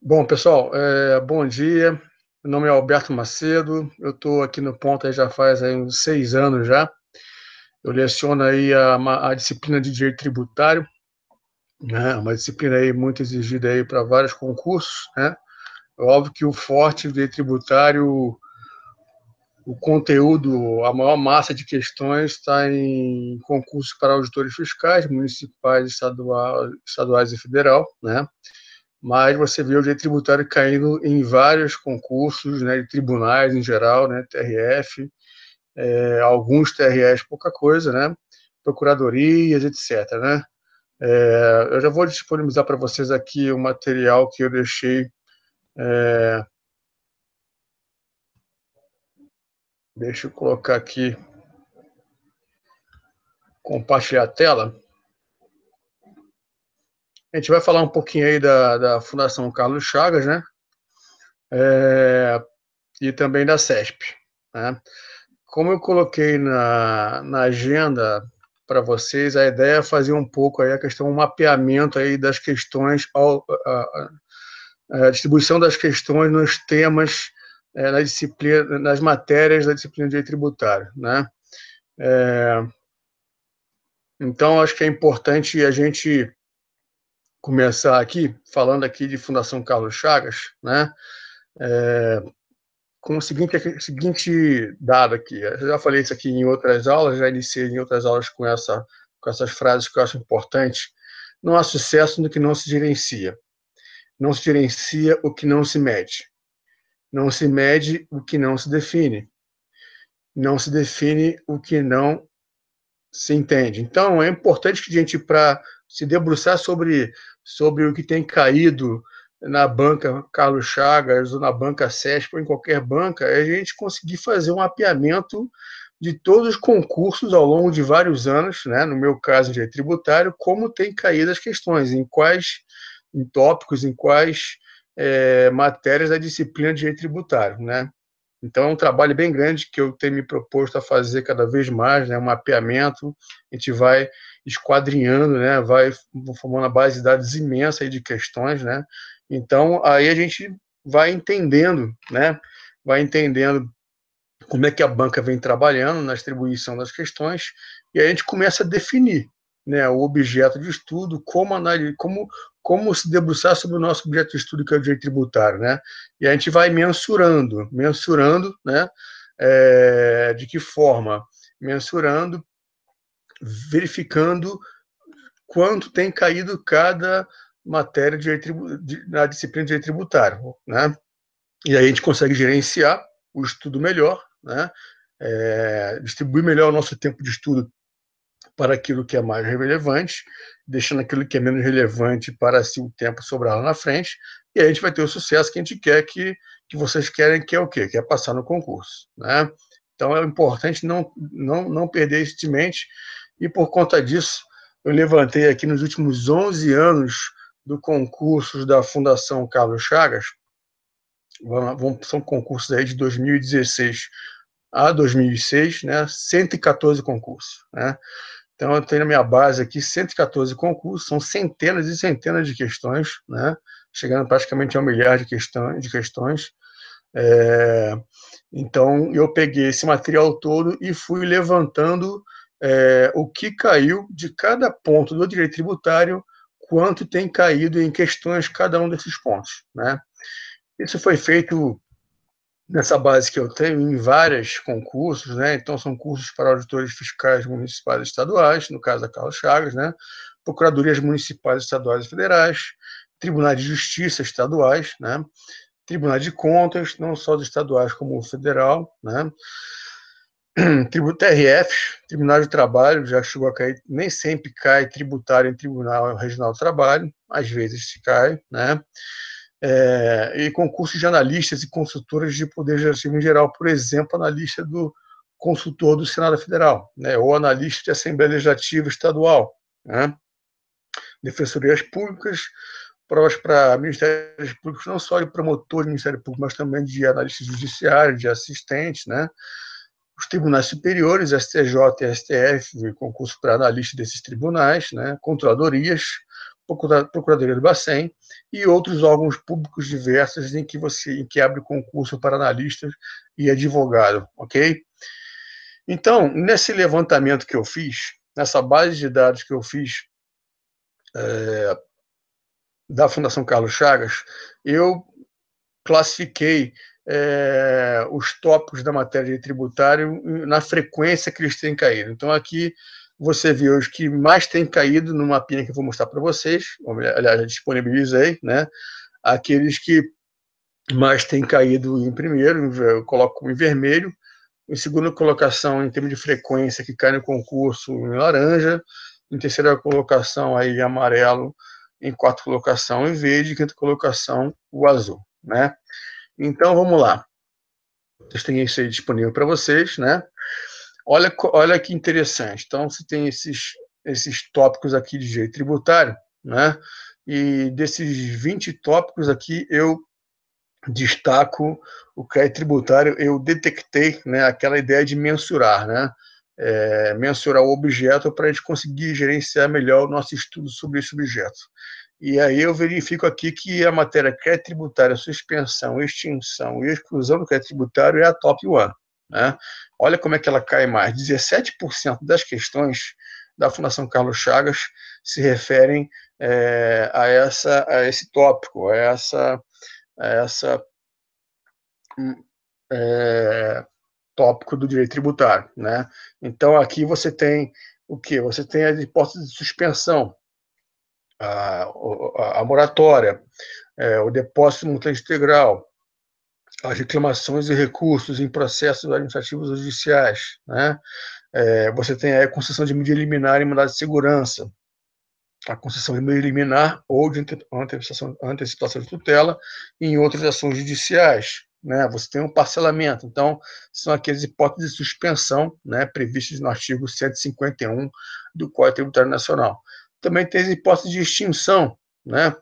Bom, pessoal, bom dia. Meu nome é Alberto Macedo. Eu estou aqui no Ponto aí já faz aí uns 6 anos já. Eu leciono aí a disciplina de Direito Tributário, né? Uma disciplina aí muito exigida aí para vários concursos, né? É óbvio que o forte do Direito Tributário, o conteúdo, a maior massa de questões está em concursos para auditores fiscais, municipais, estaduais e federal, né? Mas você vê o direito tributário caindo em vários concursos, né, de tribunais em geral, né, TRF, alguns TREs pouca coisa, né, procuradorias, etc. Né. Eu já vou disponibilizar para vocês aqui o material que eu deixei. Deixa eu colocar aqui, compartilhar a tela. A gente vai falar um pouquinho aí da Fundação Carlos Chagas, né, e também da CESP, né. Como eu coloquei na agenda para vocês, a ideia é fazer um pouco aí a questão, um mapeamento aí das questões, a distribuição das questões nos temas, na disciplina, nas matérias da disciplina de direito tributário, né? Então, acho que é importante a gente começar aqui, falando aqui de Fundação Carlos Chagas, né? Com o seguinte dado aqui. Eu já falei isso aqui em outras aulas, já iniciei em outras aulas com essas frases que eu acho importantes. Não há sucesso no que não se gerencia. Não se gerencia o que não se mede. Não se mede o que não se define. Não se define o que não se entende. Então, é importante que a gente, para se debruçar sobre o que tem caído na banca Carlos Chagas, ou na banca CESP, ou em qualquer banca, é a gente conseguir fazer um mapeamento de todos os concursos ao longo de vários anos, né? No meu caso, em direito tributário, como tem caído as questões, em tópicos, em quais matérias da disciplina de direito tributário, né? Então, é um trabalho bem grande que eu tenho me proposto a fazer cada vez mais, né? Um mapeamento, a gente vai esquadrinhando, né? Vai formando uma base de dados imensa aí de questões, né? Então, aí a gente vai entendendo, né? Vai entendendo como é que a banca vem trabalhando na distribuição das questões, e aí a gente começa a definir, né, o objeto de estudo, como se debruçar sobre o nosso objeto de estudo, que é o direito tributário, né? E a gente vai mensurando, né? De que forma? Mensurando, verificando quanto tem caído cada matéria na disciplina de direito tributário, né? E aí a gente consegue gerenciar o estudo melhor, né? Distribuir melhor o nosso tempo de estudo para aquilo que é mais relevante, deixando aquilo que é menos relevante para se o tempo sobrar lá na frente, e aí a gente vai ter o sucesso que a gente quer, que vocês querem, que é o quê? Que é passar no concurso, né? Então é importante não perder isso de mente, e por conta disso, eu levantei aqui nos últimos 11 anos do concurso da Fundação Carlos Chagas. São concursos aí de 2016 a 2006, né? 114 concursos, né? Então, eu tenho na minha base aqui 114 concursos, são centenas e centenas de questões, né? Chegando praticamente a 1 milhar de questões. É, então, eu peguei esse material todo e fui levantando o que caiu de cada ponto do direito tributário, quanto tem caído em questões cada um desses pontos, né? Isso foi feito nessa base que eu tenho em vários concursos, né? Então, são cursos para auditores fiscais municipais e estaduais, no caso da Carlos Chagas, né? Procuradorias municipais, estaduais e federais, tribunais de justiça estaduais, né? Tribunais de contas, não só dos estaduais como o federal, né? TRF, Tribunal de Trabalho, já chegou a cair, nem sempre cai tributário em Tribunal Regional do Trabalho, às vezes cai, né? E concursos de analistas e consultores de poder legislativo em geral, por exemplo, analista do consultor do Senado Federal, né, ou analista de Assembleia Legislativa Estadual, né, defensorias públicas, provas para ministérios públicos, não só de promotor de Ministério Público, mas também de analistas judiciários, de assistentes, né, os tribunais superiores, STJ e STF, concurso para analista desses tribunais, né, controladorias, Procuradoria do Bacen e outros órgãos públicos diversos em que abre concurso para analistas e advogado, ok? Então, nesse levantamento que eu fiz, nessa base de dados que eu fiz da Fundação Carlos Chagas, eu classifiquei os tópicos da matéria de tributário na frequência que eles têm caído. Então, aqui você vê os que mais têm caído no mapinha que eu vou mostrar para vocês, aliás, já disponibilizei, né? Aqueles que mais têm caído em primeiro, eu coloco em vermelho, em segunda colocação, em termos de frequência, que cai no concurso, em laranja, em terceira colocação, aí, em amarelo, em quarta colocação, em verde, em quinta colocação, o azul, né? Então, vamos lá. Vocês têm isso aí disponível para vocês, né? Olha que interessante. Então, você tem esses tópicos aqui de direito tributário, né? E desses 20 tópicos aqui, eu destaco o crédito tributário, eu detectei, né, aquela ideia de mensurar, né? Mensurar o objeto para a gente conseguir gerenciar melhor o nosso estudo sobre esse objeto. E aí eu verifico aqui que a matéria crédito tributário, suspensão, extinção e exclusão do crédito tributário é a top one, né? Olha como é que ela cai mais. 17% das questões da Fundação Carlos Chagas se referem a esse tópico, a essa tópico do direito tributário, né? Então, aqui você tem o quê? Você tem as hipóteses de suspensão, a moratória, o depósito montante integral, as reclamações e recursos em processos administrativos ou judiciais, né? Você tem a concessão de medida liminar em mandado de segurança, a concessão de medida liminar ou de antecipação de tutela em outras ações judiciais, né? Você tem um parcelamento. Então, são aquelas hipóteses de suspensão, né, previstas no artigo 151 do Código Tributário Nacional. Também tem as hipóteses de extinção, né,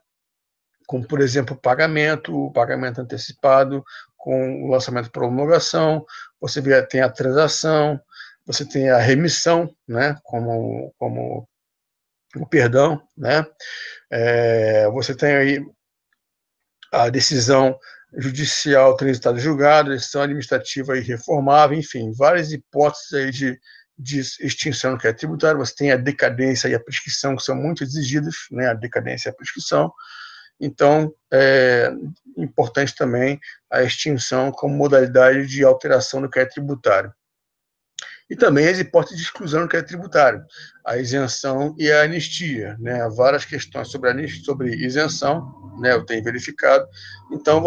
como, por exemplo, o pagamento antecipado com o lançamento por homologação, você tem a transação, você tem a remissão, né, como o perdão, né? Você tem aí a decisão judicial transitada em julgado, decisão administrativa irreformável, enfim, várias hipóteses aí de extinção do crédito tributário. Você tem a decadência e a prescrição, que são muito exigidas, né? A decadência e a prescrição. Então, é importante também a extinção como modalidade de alteração do crédito tributário. E também as hipóteses de exclusão do crédito tributário, a isenção e a anistia, né? Há várias questões sobre isenção, né? Eu tenho verificado. Então,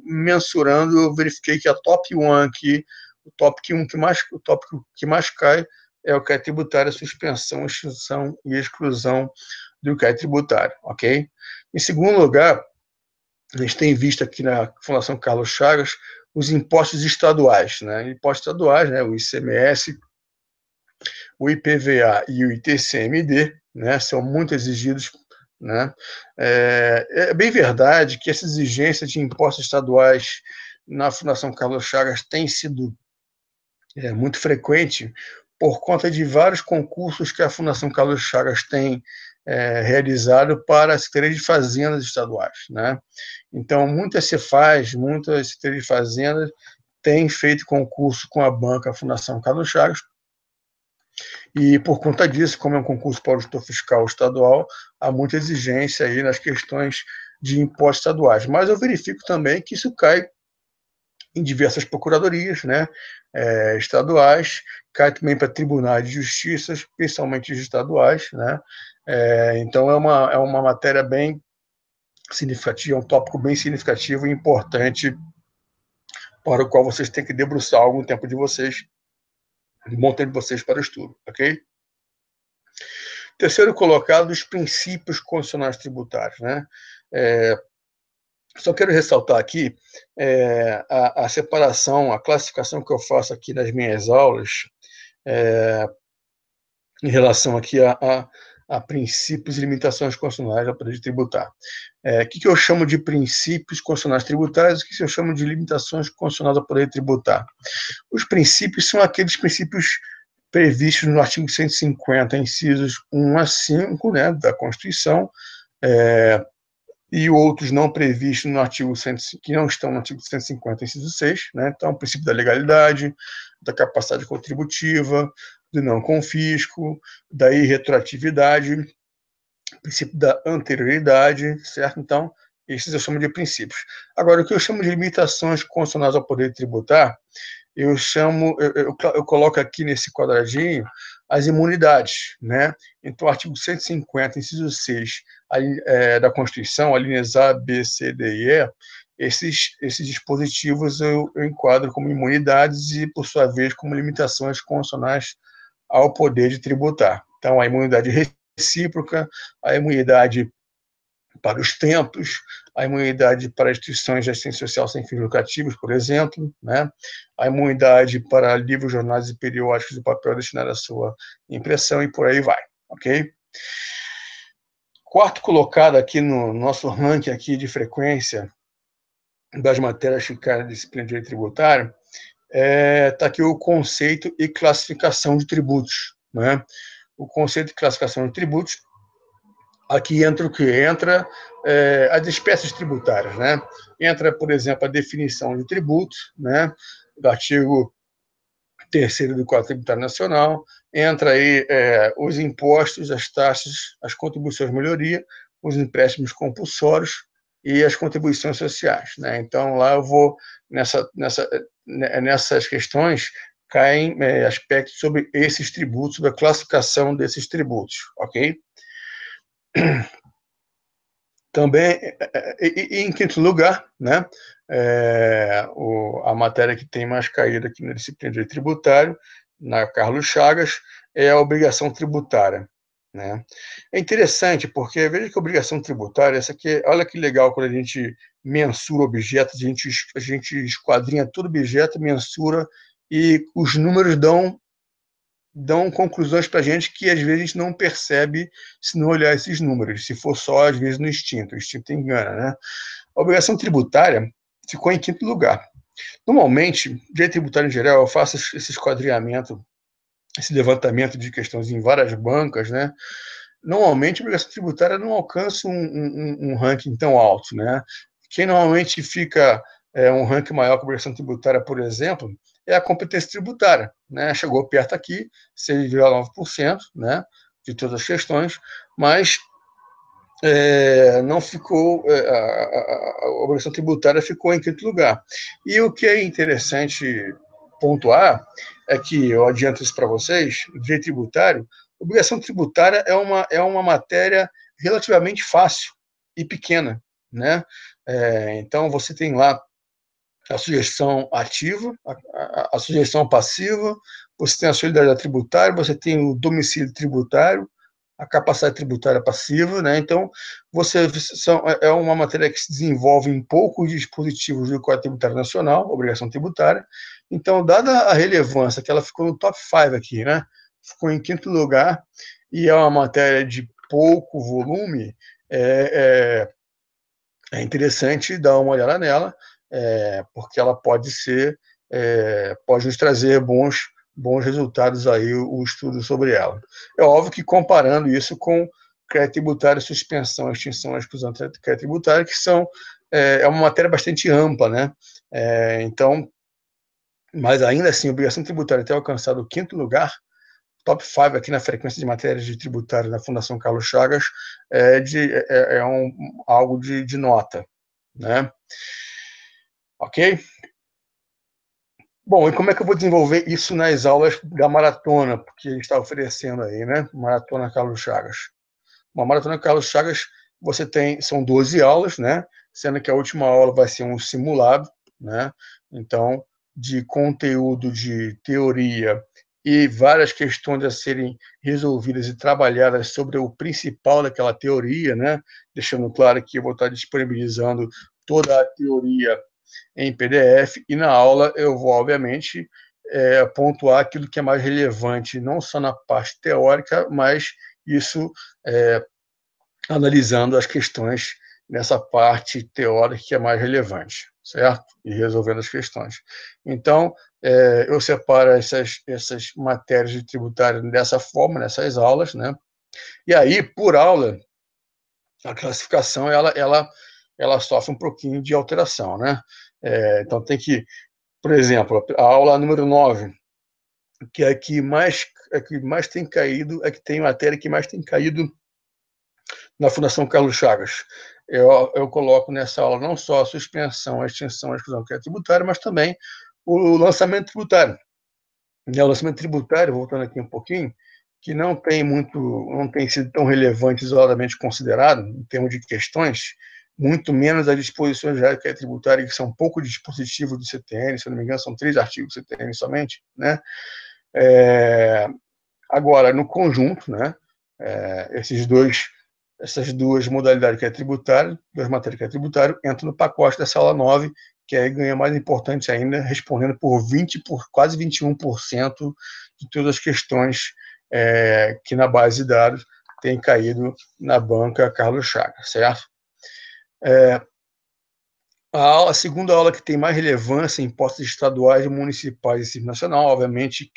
mensurando, eu verifiquei que a top 1 aqui, o tópico que mais cai é o crédito tributário, a suspensão, extinção e exclusão do crédito tributário, ok? Em segundo lugar, a gente tem visto aqui na Fundação Carlos Chagas os impostos estaduais, né? Impostos estaduais, né? O ICMS, o IPVA e o ITCMD, né? São muito exigidos, né? É bem verdade que essa exigência de impostos estaduais na Fundação Carlos Chagas tem sido muito frequente por conta de vários concursos que a Fundação Carlos Chagas tem realizado para a Secretaria de Fazendas estaduais, né? Então, muitas Cefaz, muitas Secretarias de Fazendas têm feito concurso com a banca a Fundação Carlos Chagas, e por conta disso, como é um concurso para o auditor fiscal estadual, há muita exigência aí nas questões de impostos estaduais. Mas eu verifico também que isso cai em diversas procuradorias, né, estaduais, cai também para tribunais de justiça, principalmente os estaduais, né. Então é uma matéria bem significativa, é um tópico bem significativo e importante para o qual vocês têm que debruçar algum tempo de vocês, um bom tempo de vocês para o estudo, ok? Terceiro colocado, os princípios constitucionais tributários, né. Só quero ressaltar aqui a separação, a classificação que eu faço aqui nas minhas aulas em relação aqui a princípios e limitações constitucionais ao poder de tributar. O que eu chamo de princípios constitucionais tributários e o que eu chamo de limitações constitucionais ao poder de tributar? Os princípios são aqueles princípios previstos no artigo 150, incisos 1 a 5, né, da Constituição, e outros não previstos no artigo 100, que não estão no artigo 150, inciso 6, né? Então, o princípio da legalidade, da capacidade contributiva, do não confisco, da irretroatividade, princípio da anterioridade, certo? Então, esses eu chamo de princípios. Agora, o que eu chamo de limitações constitucionais ao poder tributar, eu coloco aqui nesse quadradinho as imunidades, né? Então, o artigo 150, inciso 6 da Constituição, alíneas A, B, C, D e E, esses dispositivos eu enquadro como imunidades e, por sua vez, como limitações constitucionais ao poder de tributar. Então, a imunidade recíproca, a imunidade para os templos, a imunidade para instituições de assistência social sem fins lucrativos, por exemplo, né? A imunidade para livros, jornais e periódicos de papel destinado à sua impressão e por aí vai, ok? Quarto colocado aqui no nosso ranking aqui de frequência das matérias que caem na disciplina de direito tributário, está aqui o conceito e classificação de tributos, né? O conceito de classificação de tributos, aqui entra o que? Entra as espécies tributárias, né? Entra, por exemplo, a definição de tributo, né? Do artigo 3º do Código Tributário Nacional, entra aí os impostos, as taxas, as contribuições de melhoria, os empréstimos compulsórios e as contribuições sociais, né? Então, lá eu vou, nessas questões, caem aspectos sobre esses tributos, sobre a classificação desses tributos, ok? Também, em quinto lugar, né, a matéria que tem mais caída aqui na disciplina de direito tributário, na Carlos Chagas, é a obrigação tributária, né? É interessante, porque veja que a obrigação tributária, essa aqui, olha que legal quando a gente mensura objetos, a gente esquadrinha todo objeto, mensura, e os números dão conclusões para a gente que às vezes a gente não percebe se não olhar esses números, se for só, às vezes, no instinto. O instinto engana, né? A obrigação tributária ficou em quinto lugar. Normalmente, direito tributário em geral, eu faço esse esquadrinhamento, esse levantamento de questões em várias bancas, né? Normalmente, a obrigação tributária não alcança um ranking tão alto, né? Quem normalmente fica um ranking maior que a obrigação tributária, por exemplo, é a competência tributária, né? Chegou perto aqui, 6,9%, né? De todas as questões, mas não ficou, a obrigação tributária ficou em quinto lugar. E o que é interessante pontuar é que, eu adianto isso para vocês, o direito tributário, obrigação tributária é uma matéria relativamente fácil e pequena, né? Então, você tem lá a sujeição ativa, a sujeição passiva, você tem a solidariedade tributária, você tem o domicílio tributário, a capacidade tributária passiva, né? Então, é uma matéria que se desenvolve em poucos dispositivos do Código Tributário Nacional, obrigação tributária. Então, dada a relevância que ela ficou no top 5 aqui, né? Ficou em quinto lugar, e é uma matéria de pouco volume, é interessante dar uma olhada nela, porque ela pode nos trazer bons resultados aí, o estudo sobre ela. É óbvio que comparando isso com crédito tributário, suspensão, extinção, exclusão do crédito tributário, que é uma matéria bastante ampla, né? Então, mas ainda assim, a obrigação tributária ter alcançado o quinto lugar, top 5 aqui na frequência de matérias de tributário na Fundação Carlos Chagas, algo de nota, né? Ok? Bom, e como é que eu vou desenvolver isso nas aulas da maratona que a gente está oferecendo aí, né? Maratona Carlos Chagas. Uma maratona Carlos Chagas, são 12 aulas, né? Sendo que a última aula vai ser um simulado, né? Então, de conteúdo de teoria e várias questões a serem resolvidas e trabalhadas sobre o principal daquela teoria, né? Deixando claro que eu vou estar disponibilizando toda a teoria em PDF, e na aula eu vou, obviamente, pontuar aquilo que é mais relevante, não só na parte teórica, mas isso analisando as questões nessa parte teórica que é mais relevante, certo? E resolvendo as questões. Então, eu separo essas matérias de tributário dessa forma, nessas aulas, né? E aí, por aula, a classificação ela sofre um pouquinho de alteração, né? Então, tem que, por exemplo, a aula número 9, que é a que mais tem caído, que tem matéria que mais tem caído na Fundação Carlos Chagas. Eu coloco nessa aula não só a suspensão, a extinção, a exclusão que é tributária, mas também o lançamento tributário. O lançamento tributário, voltando aqui um pouquinho, que não tem sido tão relevante isoladamente considerado, em termos de questões, muito menos as disposições gerais que é tributária, que são pouco dispositivos do CTN, se eu não me engano, são 3 artigos do CTN somente, né? Agora, no conjunto, né, essas duas modalidades que é tributário, duas matérias que é tributário, entram no pacote dessa aula 9, que aí ganha mais importante ainda, respondendo por quase 21% de todas as questões que na base de dados tem caído na banca Carlos Chagas, certo? A segunda aula que tem mais relevância em impostos estaduais, municipais e Simples Nacional, obviamente,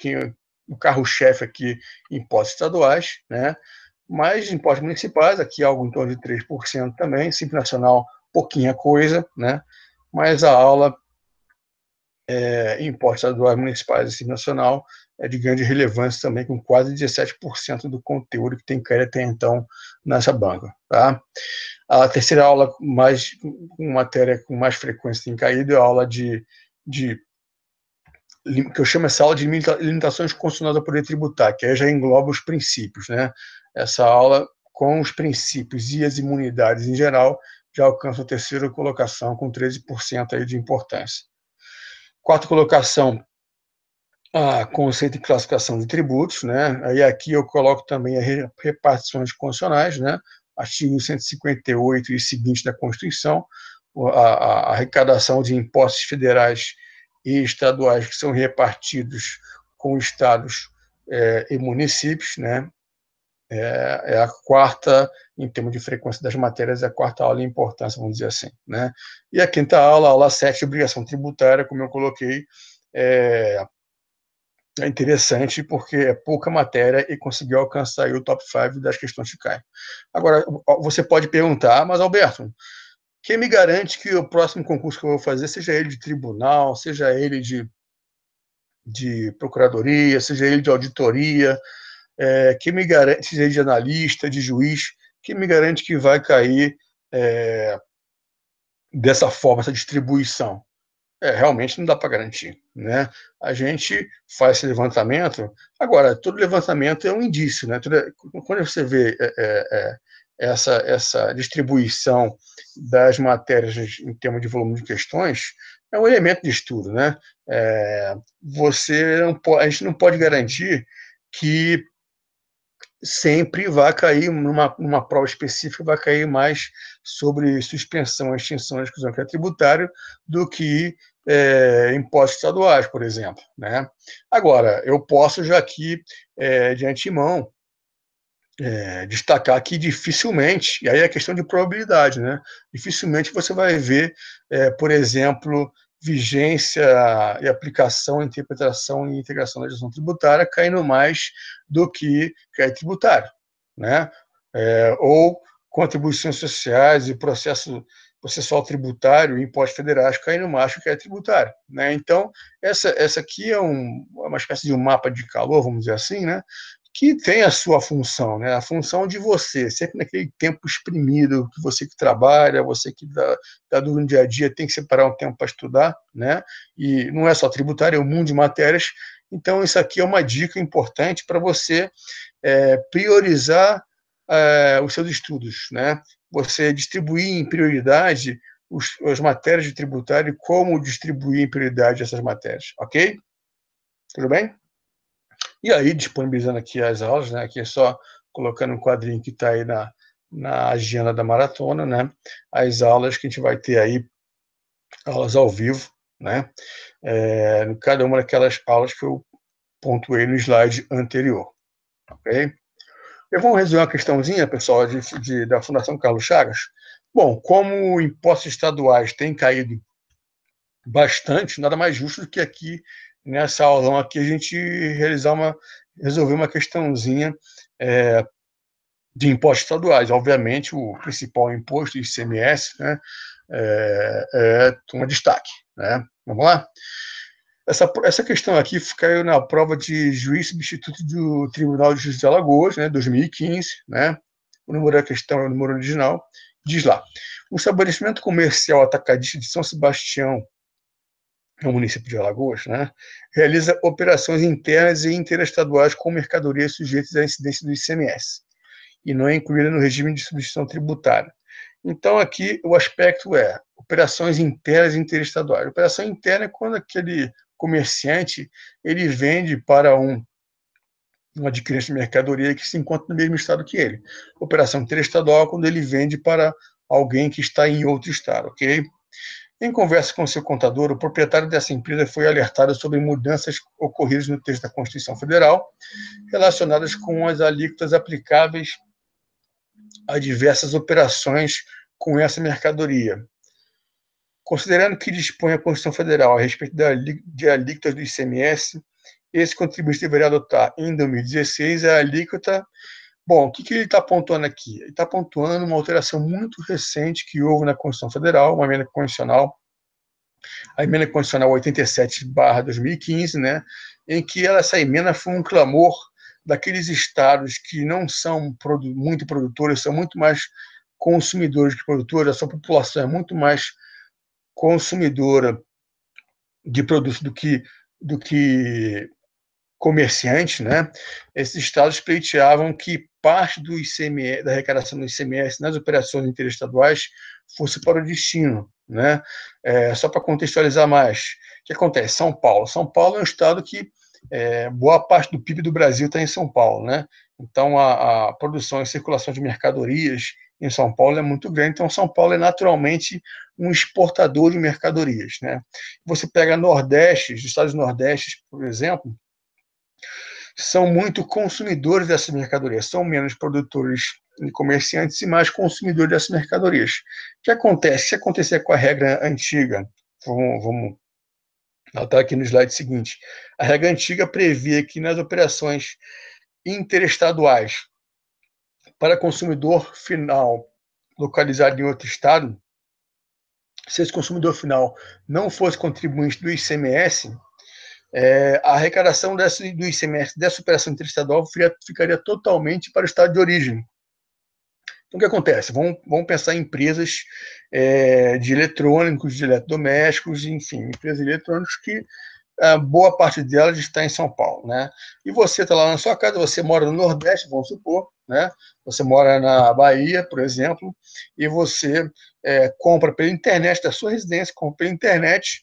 o carro-chefe aqui, impostos estaduais, né? Mas impostos municipais, aqui algo em torno de 3% também, Simples Nacional, pouquinha coisa, né? Mas a aula impostos estaduais, municipais e Simples Nacional é de grande relevância também, com quase 17% do conteúdo que tem caído até então nessa banca, tá? A terceira aula, com matéria com mais frequência tem caído, é a aula que eu chamo essa aula de limitações constitucionais ao poder tributar, que aí já engloba os princípios, né? Essa aula, com os princípios e as imunidades em geral, já alcança a terceira colocação, com 13% aí de importância. Quarta colocação, a conceito de classificação de tributos, né? Aí aqui eu coloco também as repartições constitucionais, né? Artigo 158 e seguinte da Constituição, a arrecadação de impostos federais e estaduais que são repartidos com estados e municípios, né? É a quarta, em termos de frequência das matérias, é a quarta aula em importância, vamos dizer assim, né? E a quinta aula, a aula 7, obrigação tributária, como eu coloquei, é interessante porque é pouca matéria e conseguiu alcançar aí o top 5 das questões que caem. Agora, você pode perguntar, mas Alberto, quem me garante que o próximo concurso que eu vou fazer, seja ele de tribunal, seja ele de procuradoria, seja ele de auditoria, quem me garante, seja ele de analista, de juiz, quem me garante que vai cair dessa forma, essa distribuição? Realmente não dá para garantir, né? A gente faz esse levantamento. Agora, todo levantamento é um indício, né? Quando você vê essa distribuição das matérias em termos de volume de questões, é um elemento de estudo, né? A gente não pode garantir que sempre vai cair, numa prova específica, vai cair mais sobre suspensão, extinção, exclusão, que é tributário, do que impostos estaduais, por exemplo, né? Agora, eu posso já aqui, de antemão, destacar que dificilmente, e aí é questão de probabilidade, né? Dificilmente você vai ver, por exemplo, vigência e aplicação, interpretação e integração da legislação tributária caindo mais do que crédito tributário, né? Ou contribuições sociais e processual tributário e impostos federais caindo mais do que crédito tributário, né? Então, essa aqui é uma espécie de um mapa de calor, vamos dizer assim, né? Que tem a sua função, né? A função de você, sempre naquele tempo exprimido, que você que trabalha, você que está no dia a dia, tem que separar um tempo para estudar, né? E não é só tributário, é um mundo de matérias. Então, isso aqui é uma dica importante para você priorizar os seus estudos, né? Você distribuir em prioridade as matérias de tributário e como distribuir em prioridade essas matérias, ok? Tudo bem? E aí, disponibilizando aqui as aulas, né? Aqui é só colocando um quadrinho que está aí na agenda da maratona, né? As aulas que a gente vai ter aí, aulas ao vivo, né? Cada uma daquelas aulas que eu pontuei no slide anterior, ok? Eu vou resolver uma questãozinha, pessoal, da Fundação Carlos Chagas. Bom, como impostos estaduais têm caído bastante, nada mais justo do que aqui, nessa aulão aqui, a gente resolver uma questãozinha de impostos estaduais. Obviamente, o principal imposto, o ICMS, né, toma destaque. Né? Vamos lá? Essa questão aqui caiu na prova de juiz substituto do Tribunal de Justiça de Alagoas, né, 2015, né? O número da questão é o número original. Diz lá: o estabelecimento comercial atacadista de São Sebastião, no município de Alagoas, né, realiza operações internas e interestaduais com mercadorias sujeitas à incidência do ICMS e não é incluída no regime de substituição tributária. Então, aqui o aspecto é operações internas e interestaduais. Operação interna é quando aquele comerciante ele vende para um adquirente de mercadoria que se encontra no mesmo estado que ele. Operação interestadual é quando ele vende para alguém que está em outro estado, ok? Em conversa com seu contador, o proprietário dessa empresa foi alertado sobre mudanças ocorridas no texto da Constituição Federal relacionadas com as alíquotas aplicáveis a diversas operações com essa mercadoria. Considerando que dispõe a Constituição Federal a respeito de alíquotas do ICMS, esse contribuinte deveria adotar, em 2016, a alíquota. Bom, o que ele está pontuando aqui? Ele está pontuando uma alteração muito recente que houve na Constituição Federal, uma emenda constitucional, a emenda constitucional 87/2015, né, em que essa emenda foi um clamor daqueles estados que não são muito produtores, são muito mais consumidores que produtores, a sua população é muito mais consumidora de produtos do que comerciante, né? Esses estados pleiteavam que parte do ICMS, da arrecadação do ICMS nas operações interestaduais fosse para o destino, né? Só para contextualizar mais, o que acontece? São Paulo é um estado que boa parte do PIB do Brasil está em São Paulo, né? Então a produção e circulação de mercadorias em São Paulo é muito grande, então São Paulo é naturalmente um exportador de mercadorias, né? Você pega Nordeste, os estados Nordestes, por exemplo, são muito consumidores dessas mercadorias, são menos produtores e comerciantes e mais consumidores dessas mercadorias. O que acontece? Se acontecer com a regra antiga, vamos notar aqui no slide seguinte, a regra antiga previa que nas operações interestaduais para consumidor final localizado em outro estado, se esse consumidor final não fosse contribuinte do ICMS, a arrecadação do ICMS dessa operação interestadual ficaria totalmente para o estado de origem. Então, o que acontece? Vamos pensar em empresas de eletrônicos, de eletrodomésticos, enfim, empresas eletrônicas que boa parte delas está em São Paulo, né? E você está lá na sua casa, você mora no Nordeste, vamos supor, né? Você mora na Bahia, por exemplo, e você compra pela internet da sua residência, compra pela internet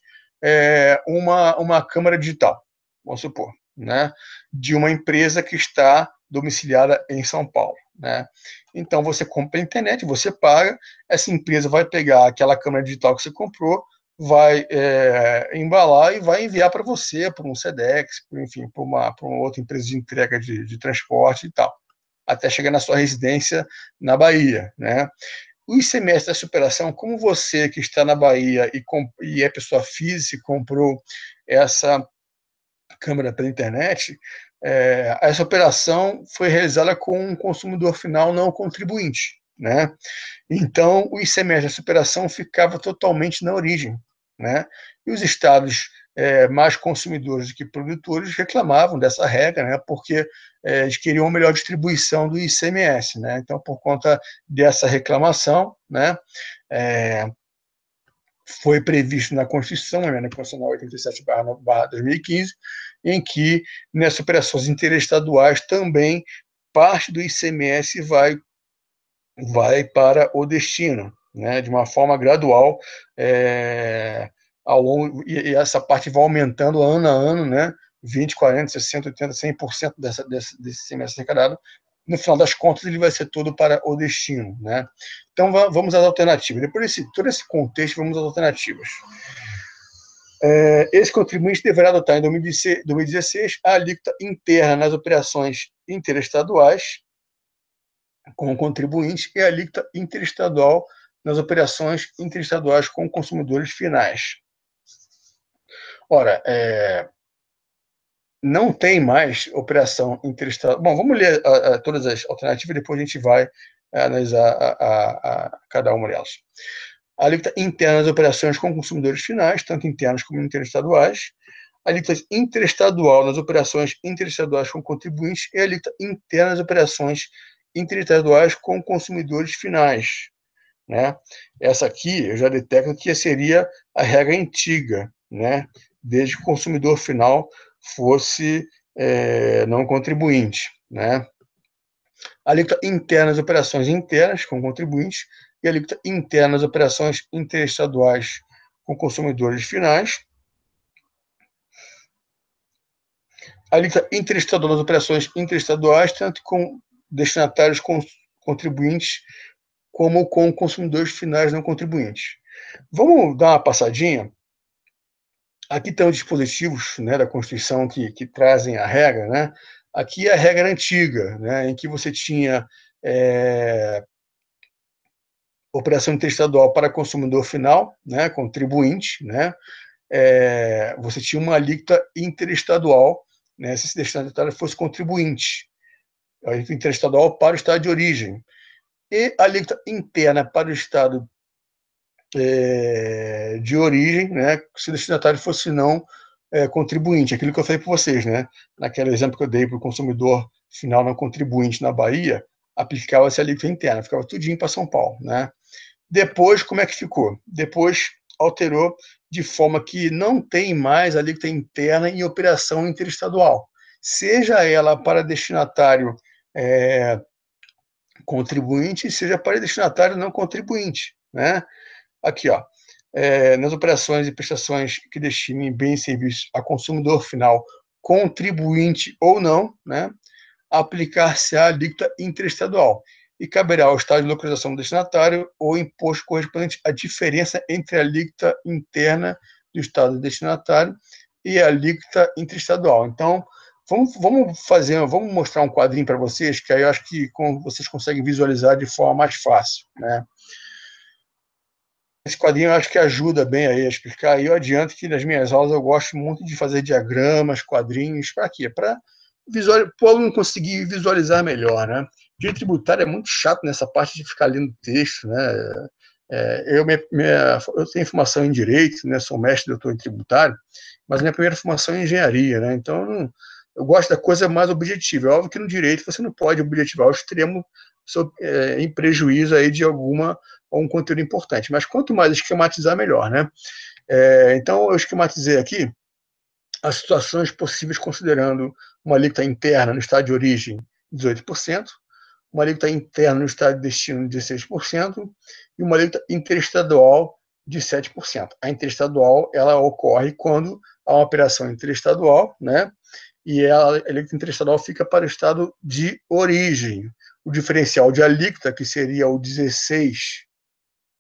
uma câmera digital, vamos supor, né? De uma empresa que está domiciliada em São Paulo, né? Então você compra pela internet, você paga, essa empresa vai pegar aquela câmera digital que você comprou, vai embalar e vai enviar para você, para um Sedex, enfim, para uma outra empresa de entrega de transporte e tal, até chegar na sua residência na Bahia, né? O ICMS dessa operação, como você que está na Bahia e é pessoa física e comprou essa câmera pela internet, essa operação foi realizada com um consumidor final não contribuinte, né? Então, o ICMS dessa operação ficava totalmente na origem, né? E os estados mais consumidores do que produtores reclamavam dessa regra, né? Porque eles queriam uma melhor distribuição do ICMS, né? Então, por conta dessa reclamação, né? Foi previsto na Constituição, a emenda constitucional 87/2015, em que nessas operações interestaduais também parte do ICMS vai para o destino, né, de uma forma gradual, ao longo, e essa parte vai aumentando ano a ano, né, 20, 40, 60, 80, 100% desse semestre arrecadado. No final das contas, ele vai ser todo para o destino, né? Então, vamos às alternativas. Depois de todo esse contexto, vamos às alternativas. Esse contribuinte deverá adotar em 2016 a alíquota interna nas operações interestaduais com o contribuinte e a alíquota interestadual nas operações interestaduais com consumidores finais. Ora, não tem mais operação interestadual. Bom, vamos ler todas as alternativas e depois a gente vai analisar cada uma delas. A alíquota interna das operações com consumidores finais, tanto internas como interestaduais. A alíquota interestadual nas operações interestaduais com contribuintes e a alíquota interna das operações interestaduais com consumidores finais. Né? Essa aqui eu já detecto que seria a regra antiga, né? Desde que o consumidor final fosse não contribuinte. Né? A alíquota interna das operações internas com contribuintes e a alíquota interna das operações interestaduais com consumidores finais. A alíquota interestadual das operações interestaduais, tanto com destinatários contribuintes como com consumidores finais não contribuintes. Vamos dar uma passadinha. Aqui estão os dispositivos, né, da Constituição que trazem a regra. Né? Aqui é a regra antiga, né, em que você tinha operação interestadual para consumidor final, né, contribuinte, né, você tinha uma alíquota interestadual, né, se esse destinatário fosse contribuinte, a alíquota interestadual para o estado de origem, e a alíquota interna para o estado de origem, né, se o destinatário fosse não contribuinte, aquilo que eu falei para vocês, né, naquele exemplo que eu dei para o consumidor final não contribuinte na Bahia, aplicava-se a alíquota interna, ficava tudinho para São Paulo, né. Depois, como é que ficou? Depois alterou de forma que não tem mais alíquota interna em operação interestadual, seja ela para destinatário contribuinte, seja para destinatário não contribuinte, né? Aqui, ó, nas operações e prestações que destinem bens e serviços a consumidor final, contribuinte ou não, né? Aplicar-se a alíquota interestadual e caberá ao estado de localização do destinatário o imposto correspondente à diferença entre a alíquota interna do estado destinatário e a alíquota interestadual. Então, vamos mostrar um quadrinho para vocês, que aí eu acho que vocês conseguem visualizar de forma mais fácil, né? Esse quadrinho eu acho que ajuda bem aí a explicar. E eu adianto que nas minhas aulas eu gosto muito de fazer diagramas, quadrinhos, para quê? Para o aluno conseguir visualizar melhor, né? Direito tributário é muito chato nessa parte de ficar lendo texto, né? Eu tenho formação em Direito, né? Sou mestre doutor em tributário, mas minha primeira formação é em Engenharia, né? Então, eu gosto da coisa mais objetiva. É óbvio que no Direito você não pode objetivar ao extremo em prejuízo aí de algum conteúdo importante, mas quanto mais esquematizar, melhor, né? Então, eu esquematizei aqui as situações possíveis considerando uma alíquota interna no estado de origem, 18%, uma alíquota interna no estado de destino, 16%, e uma alíquota interestadual de 7%. A interestadual, ela ocorre quando há uma operação interestadual, né? E a alíquota interestadual fica para o estado de origem. O diferencial de alíquota, que seria o 16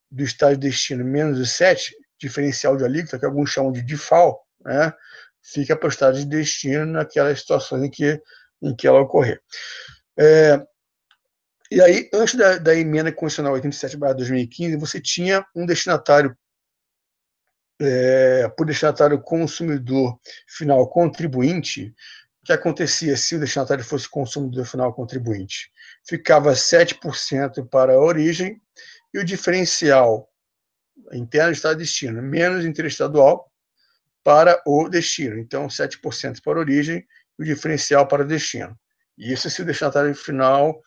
do estado de destino menos o 7, diferencial de alíquota, que alguns chamam de DIFAL, né? Fica para o estado de destino naquelas situações em que ela ocorrer. E aí, antes da emenda constitucional 87/2015, você tinha um destinatário, por destinatário consumidor final contribuinte. O que acontecia se o destinatário fosse consumidor final contribuinte? Ficava 7% para a origem e o diferencial interno do estado de destino, menos interestadual, para o destino. Então, 7% para a origem e o diferencial para o destino. Isso se o destinatário final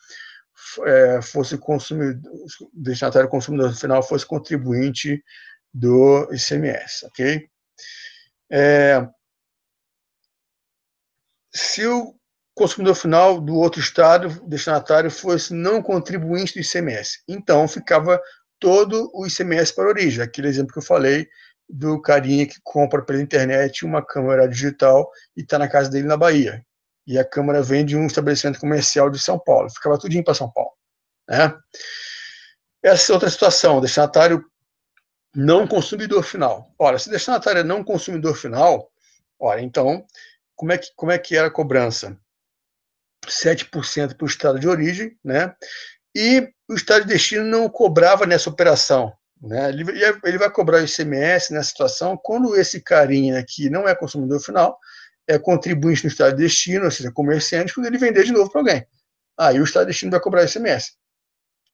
fosse consumidor, o destinatário consumidor final fosse contribuinte do ICMS, ok? Se o consumidor final do outro estado, destinatário, fosse não contribuinte do ICMS, então ficava todo o ICMS para a origem, aquele exemplo que eu falei do carinha que compra pela internet uma câmera digital e está na casa dele na Bahia. E a câmera vem de um estabelecimento comercial de São Paulo. Ficava tudinho para São Paulo. Né? Essa é outra situação, destinatário não consumidor final. Ora, se destinatário é não consumidor final, ora, então, como é que era a cobrança? 7% para o estado de origem, né? e o Estado de destino não cobrava nessa operação, né? Ele vai cobrar o ICMS nessa situação quando esse carinha aqui não é consumidor final, é contribuinte no Estado de destino, ou seja, comerciante, quando ele vender de novo para alguém. Aí o Estado de destino vai cobrar o ICMS.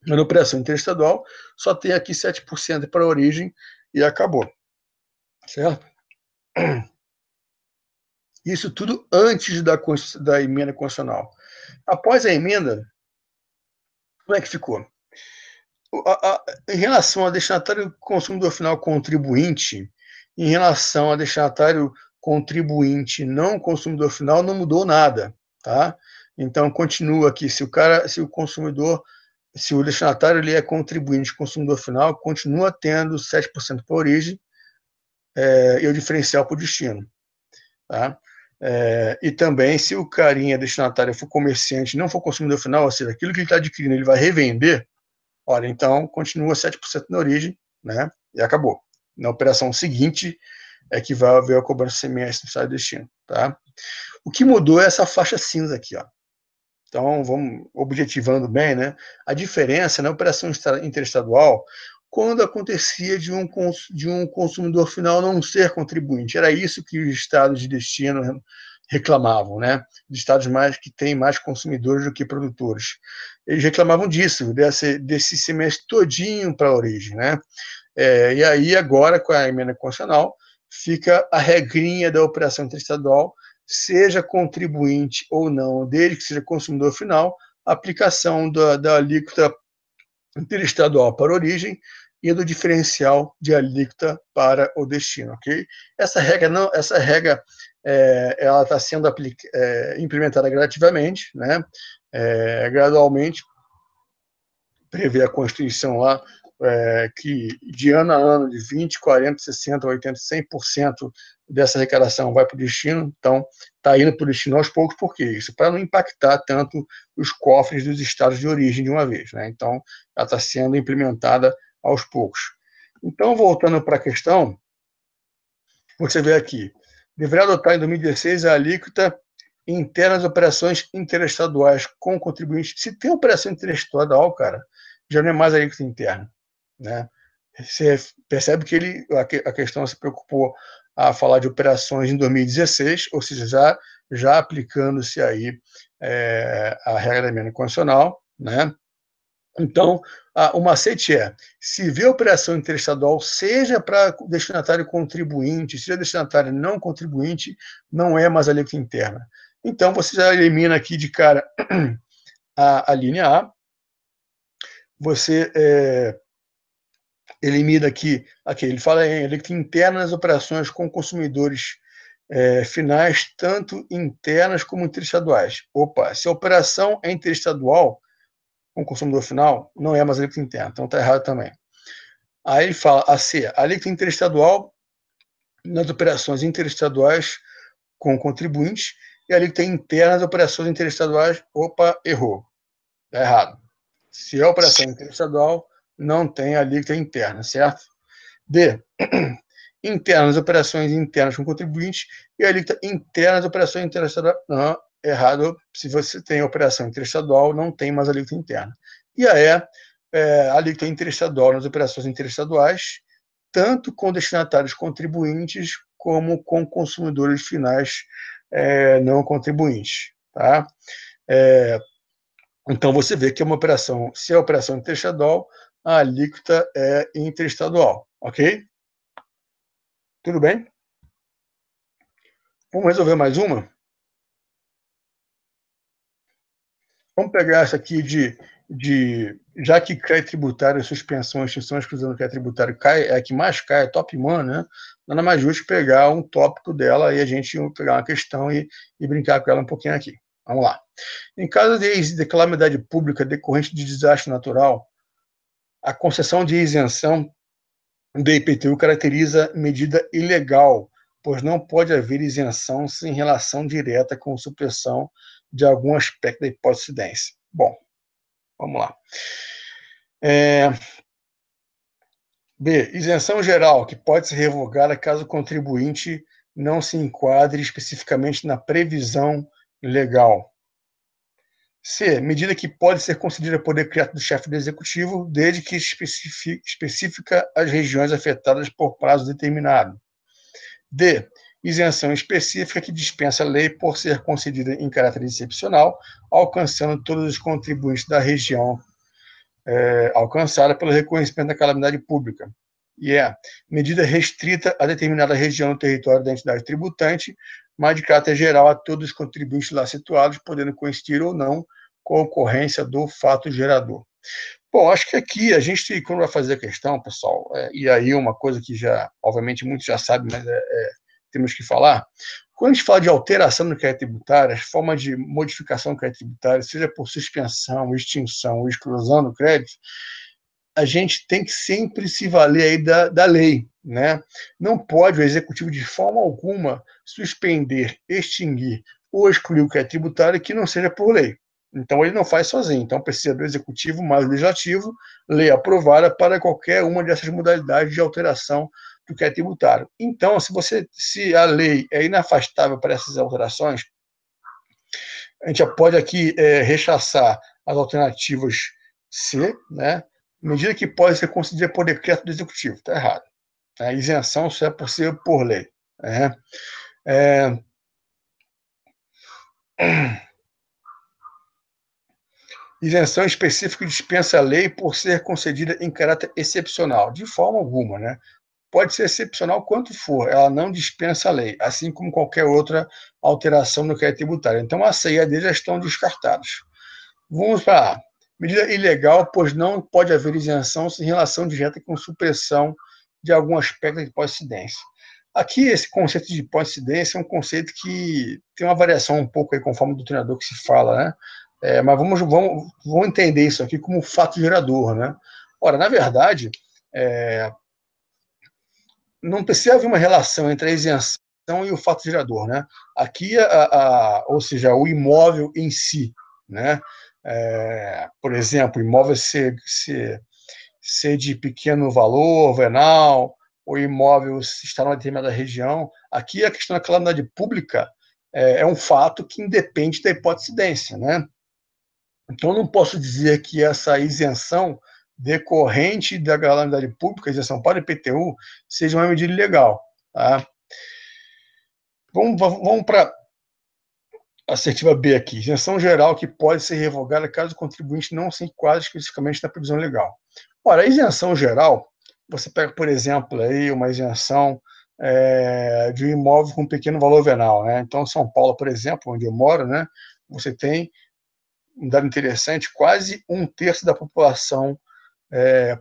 Mas na operação interestadual, só tem aqui 7% para a origem e acabou. Certo? Isso tudo antes da emenda constitucional. Após a emenda, como é que ficou? Em relação ao destinatário consumidor final contribuinte, em relação ao destinatário contribuinte não consumidor final, não mudou nada, tá? Então continua aqui, se o consumidor, se o destinatário ele é contribuinte consumidor final, continua tendo 7% para a origem e o diferencial para o destino, tá? E também, se o carinha destinatário for comerciante, não for consumidor final, ou seja, aquilo que ele está adquirindo, ele vai revender, olha, então continua 7% na origem, né? E acabou. Na operação seguinte é que vai haver a cobrança CMS no estado de destino, tá? O que mudou é essa faixa cinza aqui, ó. Então, vamos objetivando bem, né? A diferença na operação interestadual, quando acontecia de um consumidor final não ser contribuinte. Era isso que os estados de destino reclamavam, né? De estados que têm mais consumidores do que produtores. Eles reclamavam disso, desse semestre todinho para a origem, né? E aí, agora, com a emenda constitucional, fica a regrinha da operação interestadual, seja contribuinte ou não, desde que seja consumidor final, aplicação da alíquota interestadual para a origem e do diferencial de alíquota para o destino, ok? Essa regra ela está sendo implementada gradativamente, né? Gradualmente, prevê a Constituição lá, que de ano a ano, de 20%, 40%, 60%, 80%, 100% dessa arrecadação vai para o destino, então está indo para o destino aos poucos, por quê? Isso para não impactar tanto os cofres dos estados de origem de uma vez, né? Então, ela está sendo implementada aos poucos. Então, voltando para a questão, você vê aqui, deverá adotar em 2016 a alíquota interna das operações interestaduais com contribuintes. Se tem operação interestadual, cara, já não é mais alíquota interna, né? Você percebe que a questão se preocupou a falar de operações em 2016, ou seja, já aplicando-se aí a regra da emenda constitucional, né? Então, o macete se vê operação interestadual, seja para destinatário contribuinte, seja destinatário não contribuinte, não é mais alíquota interna. Então, você já elimina aqui de cara a linha A, você elimina aqui, ele fala em alíquota interna nas operações com consumidores finais, tanto internas como interestaduais. Opa, se a operação é interestadual, com o consumidor final, não é mais alíquota interna, então está errado também. Aí ele fala a C, alíquota interestadual nas operações interestaduais com contribuintes e alíquota interna nas operações interestaduais, opa, errou, está errado. Se é operação interestadual, não tem alíquota interna, certo? D, interna nas operações internas com contribuintes e alíquota interna nas operações interestaduais, não, errado, se você tem operação interestadual, não tem mais alíquota interna. E a alíquota interestadual nas operações interestaduais, tanto com destinatários contribuintes como com consumidores finais não contribuintes. Tá? Então, você vê que é uma operação, se é operação interestadual, a alíquota é interestadual. Ok? Tudo bem? Vamos resolver mais uma? Vamos pegar essa aqui já que crédito tributário, suspensão, extinção, exclusão do crédito tributário é a que mais cai, é top man, né? Nada mais justo pegar um tópico dela e a gente pegar uma questão e brincar com ela um pouquinho aqui. Vamos lá. Em caso de calamidade pública decorrente de desastre natural, a concessão de isenção do IPTU caracteriza medida ilegal, pois não pode haver isenção sem relação direta com supressão de algum aspecto da hipótese de incidência. Bom, vamos lá. B. Isenção geral, que pode ser revogada caso o contribuinte não se enquadre especificamente na previsão legal. C. Medida que pode ser concedida por decreto do chefe do executivo, desde que especifica as regiões afetadas por prazo determinado. D. Isenção específica que dispensa a lei por ser concedida em caráter excepcional, alcançando todos os contribuintes da região alcançada pelo reconhecimento da calamidade pública. E medida restrita a determinada região no território da entidade tributante, mas de caráter geral a todos os contribuintes lá situados, podendo coincidir ou não com a ocorrência do fato gerador. Bom, acho que aqui a gente, quando vai fazer a questão, pessoal, e aí uma coisa que já, obviamente, muitos já sabem, mas temos que falar, quando a gente fala de alteração no crédito tributário, as formas de modificação do crédito tributário, seja por suspensão, extinção ou exclusão do crédito, a gente tem que sempre se valer aí da lei, né? Não pode o executivo, de forma alguma, suspender, extinguir ou excluir o crédito tributário que não seja por lei. Então, ele não faz sozinho. Então, precisa do executivo mais o legislativo, lei aprovada para qualquer uma dessas modalidades de alteração do crédito tributário. Então, se a lei é inafastável para essas alterações, a gente já pode aqui rechaçar as alternativas C, né? Medida que pode ser concedida por decreto do executivo. Está errado. A isenção só é por ser por lei. Isenção específica dispensa a lei por ser concedida em caráter excepcional. De forma alguma, né? Pode ser excepcional quanto for, ela não dispensa a lei, assim como qualquer outra alteração no crédito tributário. Então, a C e a D já estão descartados. Vamos para A. Medida ilegal, pois não pode haver isenção sem relação direta com supressão de algum aspecto de pós-incidência. Aqui, esse conceito de pós-incidência é um conceito que tem uma variação um pouco aí, conforme o doutrinador que se fala, né? Mas vamos entender isso aqui como fato gerador, né? Ora, na verdade, não precisa haver uma relação entre a isenção e o fato gerador, né? Aqui, ou seja, o imóvel em si, né? Por exemplo, imóvel ser de pequeno valor, venal, o imóvel estar numa determinada região. Aqui a questão da calamidade pública é um fato que independe da hipótese de incidência, né? Então, não posso dizer que essa isenção decorrente da calamidade pública, isenção para o IPTU, seja uma medida ilegal. Tá? Vamos para a assertiva B aqui. Isenção geral que pode ser revogada caso o contribuinte não se enquadre especificamente na previsão legal. Ora, a isenção geral, você pega, por exemplo, aí uma isenção de um imóvel com pequeno valor venal. Né? Então, São Paulo, por exemplo, onde eu moro, né, você tem um dado interessante, quase 1/3 da população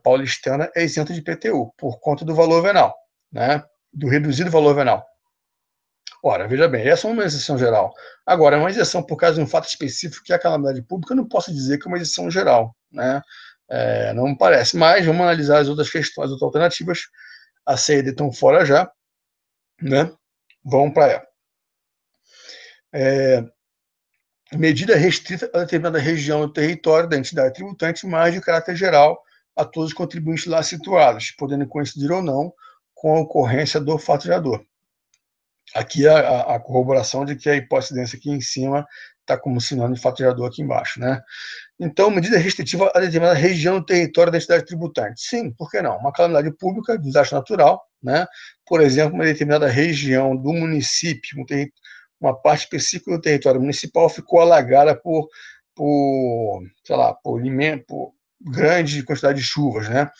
paulistana é isenta de IPTU, por conta do valor venal, né? Do reduzido valor venal. Ora, veja bem, essa é uma isenção geral. Agora, uma isenção por causa de um fato específico que é a calamidade pública, eu não posso dizer que é uma isenção geral, né? Não me parece, mas vamos analisar as outras questões, as outras alternativas. A C e a D estão fora já, né? Vamos para ela. Medida restrita a determinada região do território da entidade tributante, mas de caráter geral a todos os contribuintes lá situados, podendo coincidir ou não com a ocorrência do fato gerador. Aqui a corroboração de que a hipótese aqui em cima está como sinônimo de fato gerador aqui embaixo, né? Então, medida restritiva a determinada região do território da entidade tributante. Sim, por que não? Uma calamidade pública, desastre natural, né? Por exemplo, uma determinada região do município, uma parte específica do território municipal ficou alagada por grande quantidade de chuvas, né?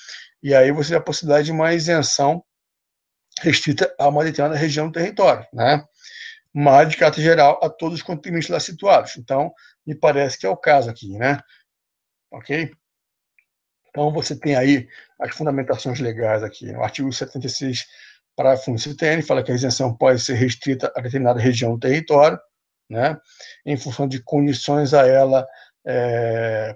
E aí você tem a possibilidade de uma isenção restrita a uma determinada região do território, né? Mas, de caráter geral, a todos os contribuintes lá situados. Então, me parece que é o caso aqui, né? Ok? Então, você tem aí as fundamentações legais aqui. No artigo 76, parágrafo 1, CTN, fala que a isenção pode ser restrita a determinada região do território, né? Em função de condições a ela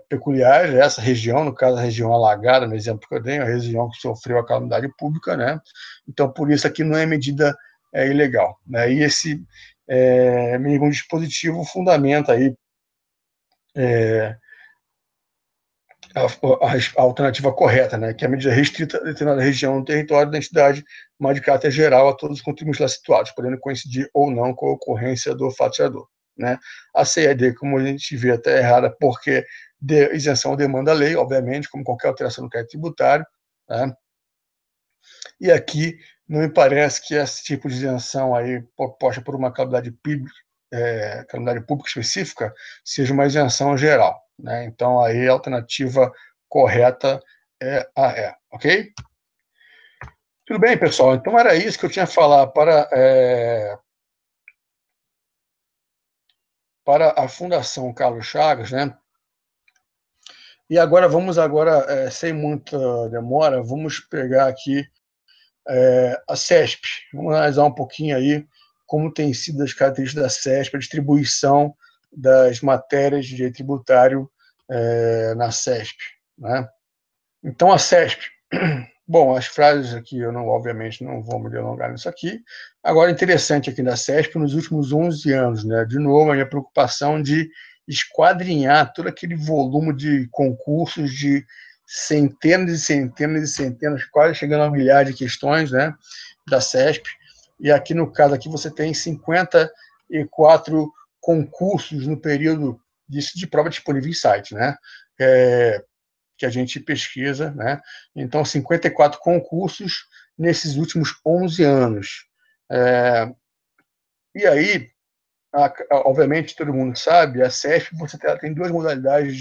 peculiares, essa região, no caso a região alagada, no exemplo que eu dei, a região que sofreu a calamidade pública, né? Então, por isso aqui não é medida ilegal, né? E esse mínimo dispositivo fundamenta aí a alternativa correta, né? Que é a medida restrita a determinada região do território da entidade, mas de caráter geral a todos os contribuintes lá situados, podendo coincidir ou não com a ocorrência do fato gerador. né? A C e a D, como a gente vê, está errada porque de isenção demanda a lei, obviamente, como qualquer alteração no crédito tributário, né? E aqui não me parece que esse tipo de isenção aí proposta por uma calamidade pública específica seja uma isenção geral, né? Então aí a alternativa correta é a E, ok? Tudo bem, pessoal. Então era isso que eu tinha a falar para a Fundação Carlos Chagas, né? E agora vamos sem muita demora, vamos pegar aqui a CESP. Vamos analisar um pouquinho aí como tem sido as características da CESP, a distribuição das matérias de direito tributário na CESP, né? Então, a CESP, bom, as frases aqui eu não, obviamente, não vou me delongar nisso aqui. Agora, interessante aqui da CESP, nos últimos 11 anos, né? De novo, a minha preocupação de esquadrinhar todo aquele volume de concursos de centenas e centenas e centenas, quase chegando a milhares de questões, né? Da CESP. E aqui, no caso, aqui você tem 54 concursos no período de prova disponível em site, né? Que a gente pesquisa, né? Então, 54 concursos nesses últimos 11 anos. E aí, obviamente, todo mundo sabe, a CESP você tem duas modalidades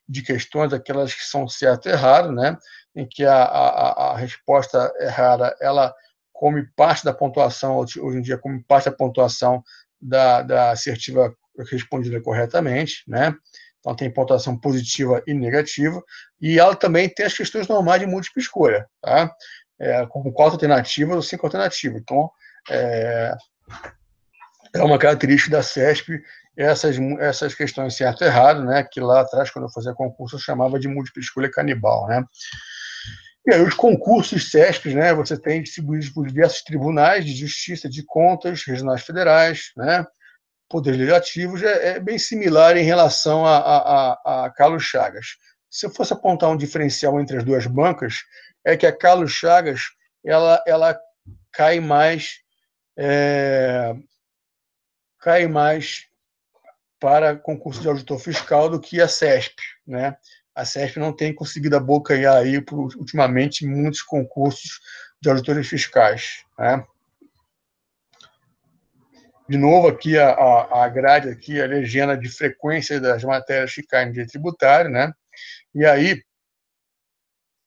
de questões, aquelas que são certo e errado, né? Em que a resposta errada, ela come parte da pontuação, hoje em dia come parte da pontuação da assertiva respondida corretamente, né? Então, tem pontuação positiva e negativa. E ela também tem as questões normais de múltipla escolha, tá? Com 4 alternativas ou 5 alternativas. Então, é uma característica da CESP essas questões certo e errado, né? Que lá atrás, quando eu fazia concurso, eu chamava de múltipla escolha canibal, né? E aí, os concursos CESP, né? Você tem distribuídos por diversos tribunais de justiça, de contas, regionais federais, né? Poderes legislativos, é bem similar em relação a Carlos Chagas. Se eu fosse apontar um diferencial entre as duas bancas, é que a Carlos Chagas ela cai mais para concurso de auditor fiscal do que a CESP, né? A CESP não tem conseguido abocanhar aí, ultimamente, muitos concursos de auditores fiscais, né? De novo, aqui a grade, aqui, a legenda de frequência das matérias que caem em direito tributário, né? E aí,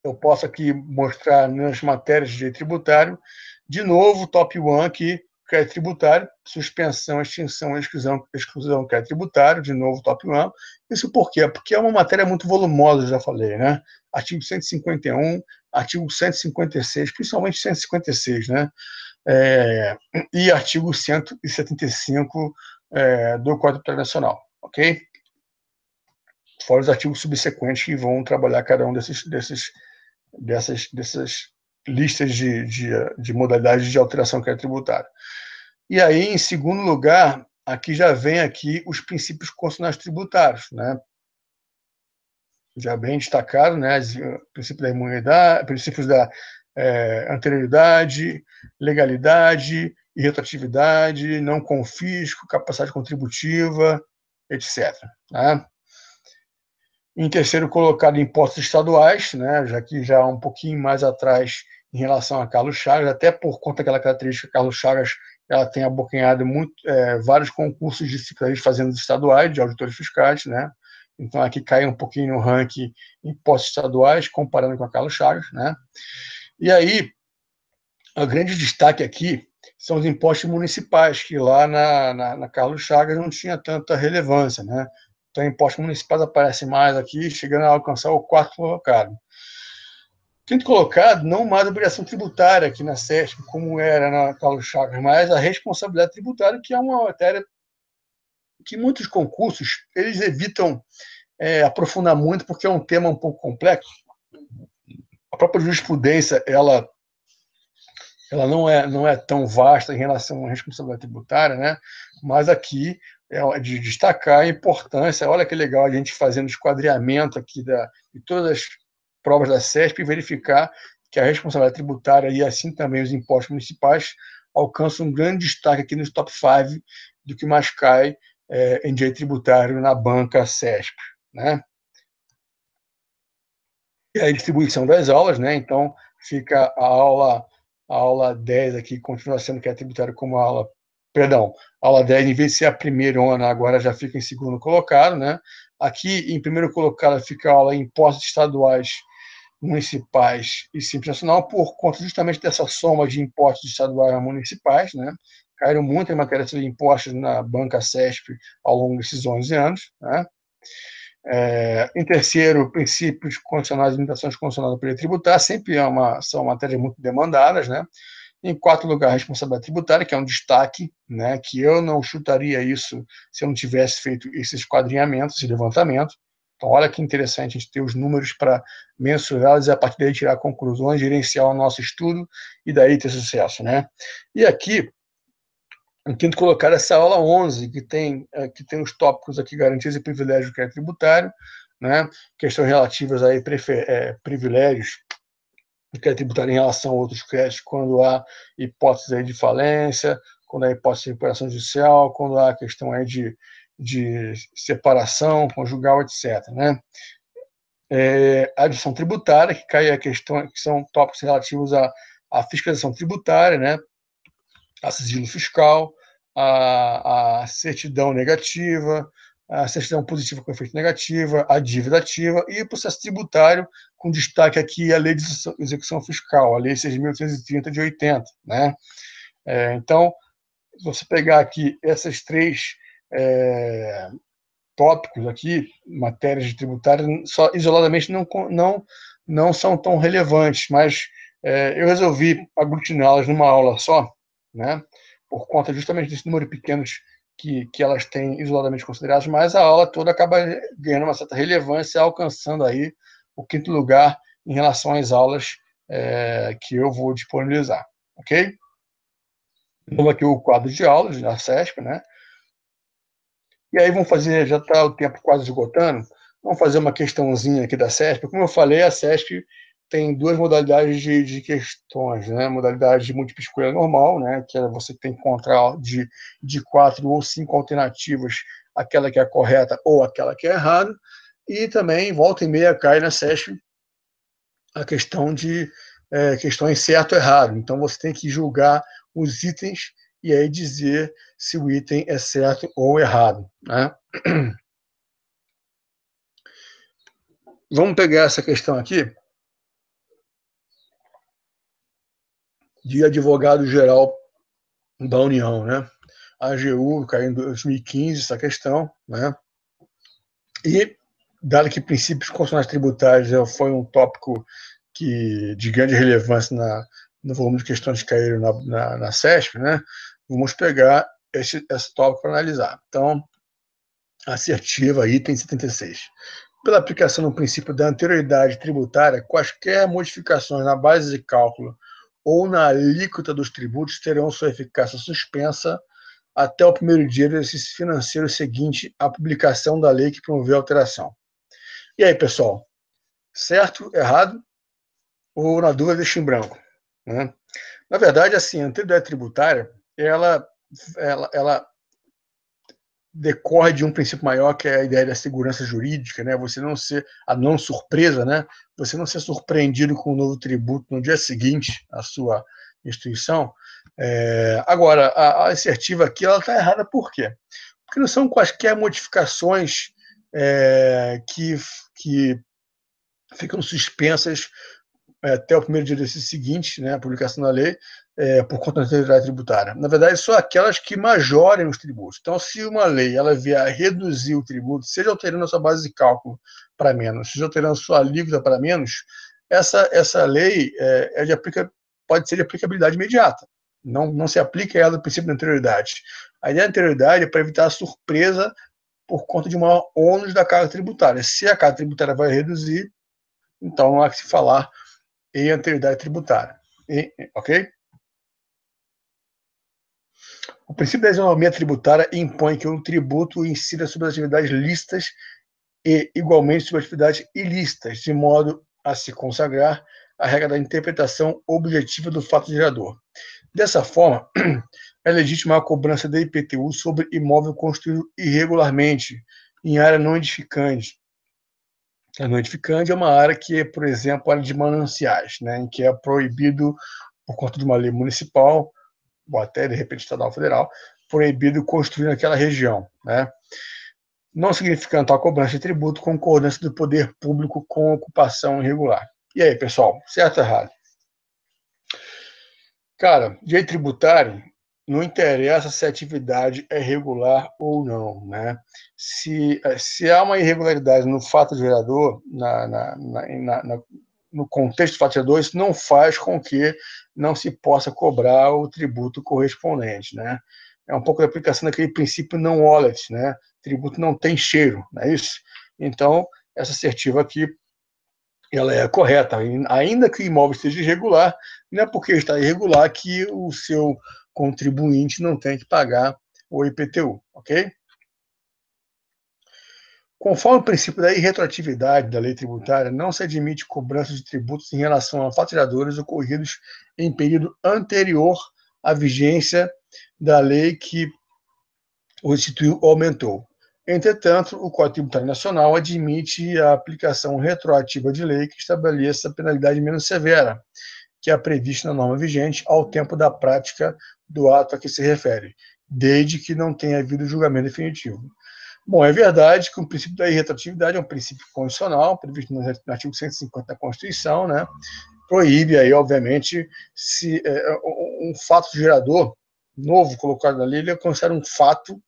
eu posso aqui mostrar nas matérias de direito tributário, de novo, top 1 aqui, crédito tributário, suspensão, extinção, exclusão crédito tributário, de novo, top 1. Isso por quê? Porque é uma matéria muito volumosa, já falei, né? Artigo 151, artigo 156, principalmente 156, né? E artigo 175 do Código Internacional, ok? Fora os artigos subsequentes que vão trabalhar cada um dessas listas de modalidades de alteração que é tributária. E aí, em segundo lugar, aqui já vem aqui os princípios constitucionais tributários, né? Já bem destacado, né? Princípios da imunidade, princípios da anterioridade, legalidade, irretroatividade, não confisco, capacidade contributiva, etc. Né? Em terceiro colocado, impostos estaduais, né, já que já um pouquinho mais atrás em relação a Carlos Chagas, até por conta daquela característica, Carlos Chagas ela tem abocanhado vários concursos de secretaria de fazendas estaduais, de auditores fiscais, né? Então aqui cai um pouquinho no ranking impostos estaduais, comparando com a Carlos Chagas, né? E aí, o grande destaque aqui são os impostos municipais, que lá na Carlos Chagas não tinha tanta relevância, né? Então, impostos municipais aparece mais aqui, chegando a alcançar o 4º colocado. Quinto colocado, não mais a obrigação tributária aqui na CESP, como era na Carlos Chagas, mas a responsabilidade tributária, que é uma matéria que muitos concursos eles evitam aprofundar muito, porque é um tema um pouco complexo. A própria jurisprudência, ela não é tão vasta em relação à responsabilidade tributária, né? Mas aqui é de destacar a importância. Olha que legal a gente fazendo esquadreamento aqui de todas as provas da CESP e verificar que a responsabilidade tributária e assim também os impostos municipais alcançam um grande destaque aqui nos top 5 do que mais cai em direito tributário na banca CESP, né? E a distribuição das aulas, né? Então, fica a aula 10 aqui, continua sendo que é tributário como aula, perdão, a aula 10, em vez de ser a primeira agora já fica em segundo colocado, né? Aqui, em primeiro colocado, fica a aula impostos estaduais, municipais e simples nacional, por conta justamente dessa soma de impostos estaduais e municipais, né? Caíram muito em matéria de impostos na banca CESP ao longo desses 11 anos, né? Em terceiro, princípios constitucionais e limitações constitucionais do poder tributário, sempre são matérias muito demandadas, né? Em quarto lugar, a responsabilidade tributária, que é um destaque, né? Que eu não chutaria isso se eu não tivesse feito esses esquadrinhamentos, esse levantamento. Então, olha que interessante a gente ter os números para mensurá-los e, a partir daí, tirar conclusões, gerenciar o nosso estudo e daí ter sucesso, né? E aqui, em quinto colocado, essa aula 11, que tem os tópicos aqui, garantias e privilégios do crédito tributário, né? Questões relativas a privilégios do crédito tributário em relação a outros créditos, quando há hipótese aí de falência, quando há hipótese de recuperação judicial, quando há questão aí de separação conjugal, etc., né? A adição tributária, que cai a questão, que são tópicos relativos à fiscalização tributária, né? A sigilo fiscal, a certidão negativa, a certidão positiva com efeito negativa, a dívida ativa e o processo tributário, com destaque aqui a Lei de Execução Fiscal, a Lei 6.830 de 80, né? Então, se você pegar aqui esses três tópicos aqui, matérias de tributário, só isoladamente não são tão relevantes, mas eu resolvi aglutiná-las numa aula só, né? Por conta justamente desse número pequenos que elas têm isoladamente considerados, mas a aula toda acaba ganhando uma certa relevância, alcançando aí o quinto lugar em relação às aulas que eu vou disponibilizar, ok? Então, aqui o quadro de aulas da CESP, né? E aí vamos fazer, já está o tempo quase esgotando, vamos fazer uma questãozinha aqui da CESP. Como eu falei, a CESP tem duas modalidades de questões, né? Modalidade de múltipla escolha normal, né? Que você tem que encontrar de 4 ou 5 alternativas, aquela que é correta ou aquela que é errada. E também, volta e meia, cai na CESP a questão de questões certo ou errado. Então, você tem que julgar os itens e aí dizer se o item é certo ou errado, né? Vamos pegar essa questão aqui de advogado-geral da União, né? A AGU caiu em 2015 essa questão, né? E, dado que princípios constitucionais tributários foi um tópico de grande relevância no volume de questões que caíram na CESP, né? Vamos pegar esse tópico para analisar. Então, assertiva, item 76. Pela aplicação do princípio da anterioridade tributária, quaisquer modificações na base de cálculo ou na alíquota dos tributos terão sua eficácia suspensa até o primeiro dia do exercício financeiro seguinte à publicação da lei que promoveu a alteração. E aí, pessoal? Certo, errado? Ou, na dúvida, deixa em branco? Né? Na verdade, assim, a anterioridade tributária, ela decorre de um princípio maior, que é a ideia da segurança jurídica, né? Você não ser a não surpresa, né? Você não ser surpreendido com um novo tributo no dia seguinte à sua instituição. Agora, a assertiva aqui, ela está errada por quê? Porque não são quaisquer modificações que ficam suspensas até o primeiro dia do exercício seguinte, né, a publicação da lei, por conta da anterioridade tributária. Na verdade, são aquelas que majorem os tributos. Então, se uma lei ela vier a reduzir o tributo, seja alterando a sua base de cálculo para menos, seja alterando a sua alíquota para menos, essa lei pode ser de aplicabilidade imediata. Não se aplica ela do princípio da anterioridade. A ideia da anterioridade é para evitar a surpresa por conta de um maior ônus da carga tributária. Se a carga tributária vai reduzir, então não há que se falar em anterioridade tributária. Ok? O princípio da isonomia tributária impõe que um tributo incida sobre as atividades lícitas e, igualmente, sobre atividades ilícitas, de modo a se consagrar a regra da interpretação objetiva do fato gerador. Dessa forma, é legítima a cobrança da IPTU sobre imóvel construído irregularmente em área não edificante. A não edificante é uma área que é, por exemplo, área de mananciais, né, em que é proibido, por conta de uma lei municipal, ou até, de repente, estadual federal, proibido construir naquela região, né? Não significando tal cobrança de tributo concordância do poder público com ocupação irregular. E aí, pessoal, certo ou errado? Cara, direito tributário não interessa se a atividade é regular ou não, né? Se há uma irregularidade no fato gerador, no contexto do fato gerador, isso não faz com que não se possa cobrar o tributo correspondente, né? É um pouco da aplicação daquele princípio não olet, né? Tributo não tem cheiro, não é isso? Então, essa assertiva aqui ela é correta. Ainda que o imóvel esteja irregular, não é porque está irregular que o seu contribuinte não tem que pagar o IPTU, ok? Conforme o princípio da irretroatividade da lei tributária, não se admite cobrança de tributos em relação a faturadores ocorridos em período anterior à vigência da lei que o instituiu ou aumentou. Entretanto, o Código Tributário Nacional admite a aplicação retroativa de lei que estabeleça penalidade menos severa, que é prevista na norma vigente ao tempo da prática do ato a que se refere, desde que não tenha havido julgamento definitivo. Bom, é verdade que o princípio da irretroatividade é um princípio constitucional, previsto no artigo 150 da Constituição, né? Proíbe aí, obviamente, se um fato gerador novo colocado na lei, ele é considerado um fato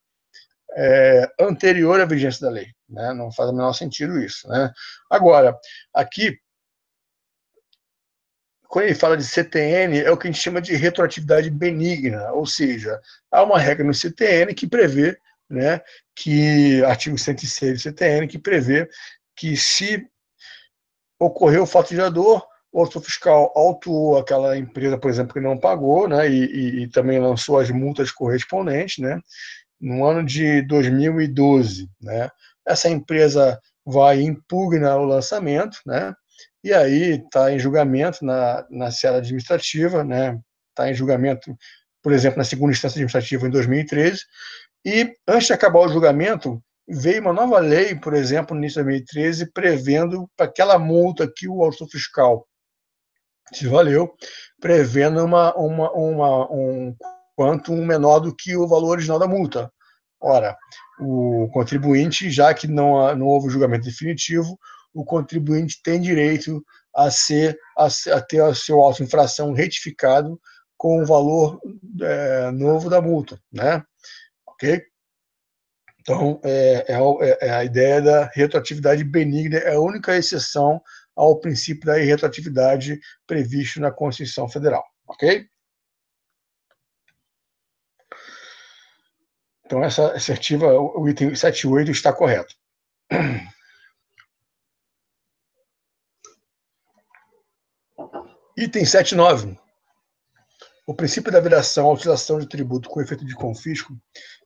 anterior à vigência da lei, né? Não faz o menor sentido isso, né? Agora, aqui, quando ele fala de CTN, é o que a gente chama de retroatividade benigna, ou seja, há uma regra no CTN que prevê, né, que, artigo 106 do CTN, que prevê que se ocorreu o fato gerador, o auditor fiscal autuou aquela empresa, por exemplo, que não pagou, né, e também lançou as multas correspondentes, né, no ano de 2012, né? Essa empresa vai impugnar o lançamento, né? E aí está em julgamento na seara administrativa, né? Está em julgamento, por exemplo, na segunda instância administrativa em 2013. E antes de acabar o julgamento, veio uma nova lei, por exemplo, no início de 2013, prevendo para aquela multa que o auditor fiscal se valeu, prevendo um quantum menor do que o valor original da multa. Ora, o contribuinte, já que não houve julgamento definitivo, o contribuinte tem direito a ter a sua auto-infração retificado com o valor novo da multa, né? Ok? Então, a ideia da retroatividade benigna é a única exceção ao princípio da irretroatividade previsto na Constituição Federal, ok? Então, essa assertiva, o item 78 está correto. Item 79. O princípio da vedação à utilização de tributo com efeito de confisco,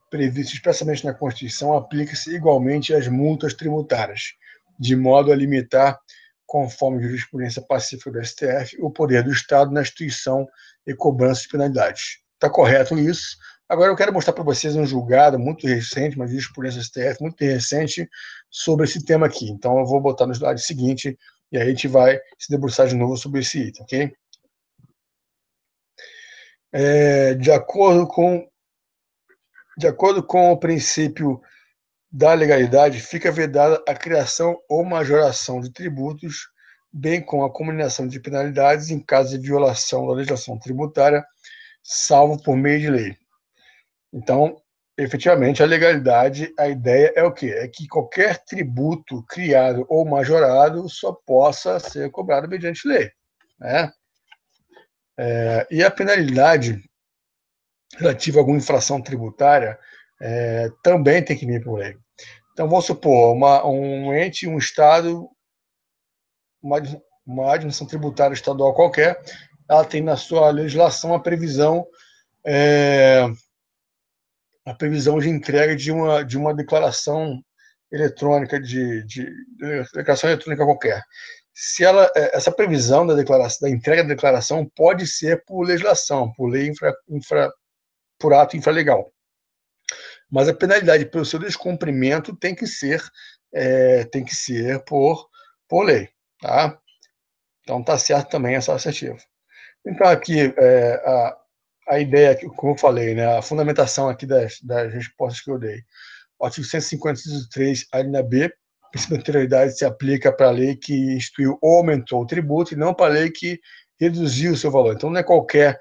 previsto expressamente na Constituição, aplica-se igualmente às multas tributárias, de modo a limitar, conforme jurisprudência pacífica do STF, o poder do Estado na instituição e cobrança de penalidades. Está correto isso. Agora eu quero mostrar para vocês um julgado muito recente, uma jurisprudência do STF muito recente sobre esse tema aqui. Então eu vou botar no slide seguinte e aí a gente vai se debruçar de novo sobre esse item, ok? De acordo com o princípio da legalidade, fica vedada a criação ou majoração de tributos, bem como a combinação de penalidades em caso de violação da legislação tributária, salvo por meio de lei. Então, efetivamente, a legalidade, a ideia é o quê? É que qualquer tributo criado ou majorado só possa ser cobrado mediante lei, né? E a penalidade relativa a alguma infração tributária também tem que vir por lei. Então, vamos supor, um ente, um Estado, uma administração tributária estadual qualquer, ela tem na sua legislação a previsão de entrega de uma declaração eletrônica, de declaração eletrônica qualquer. Se essa previsão da declaração, da entrega da declaração pode ser por legislação, por lei por ato infralegal. Mas a penalidade pelo seu descumprimento tem que ser por lei, tá? Então tá certo também essa assertiva. Então aqui a ideia, como eu falei, né, a fundamentação aqui das respostas que eu dei. O artigo 153, a linha B, o princípio de anterioridade se aplica para a lei que instituiu ou aumentou o tributo e não para a lei que reduziu o seu valor. Então não é qualquer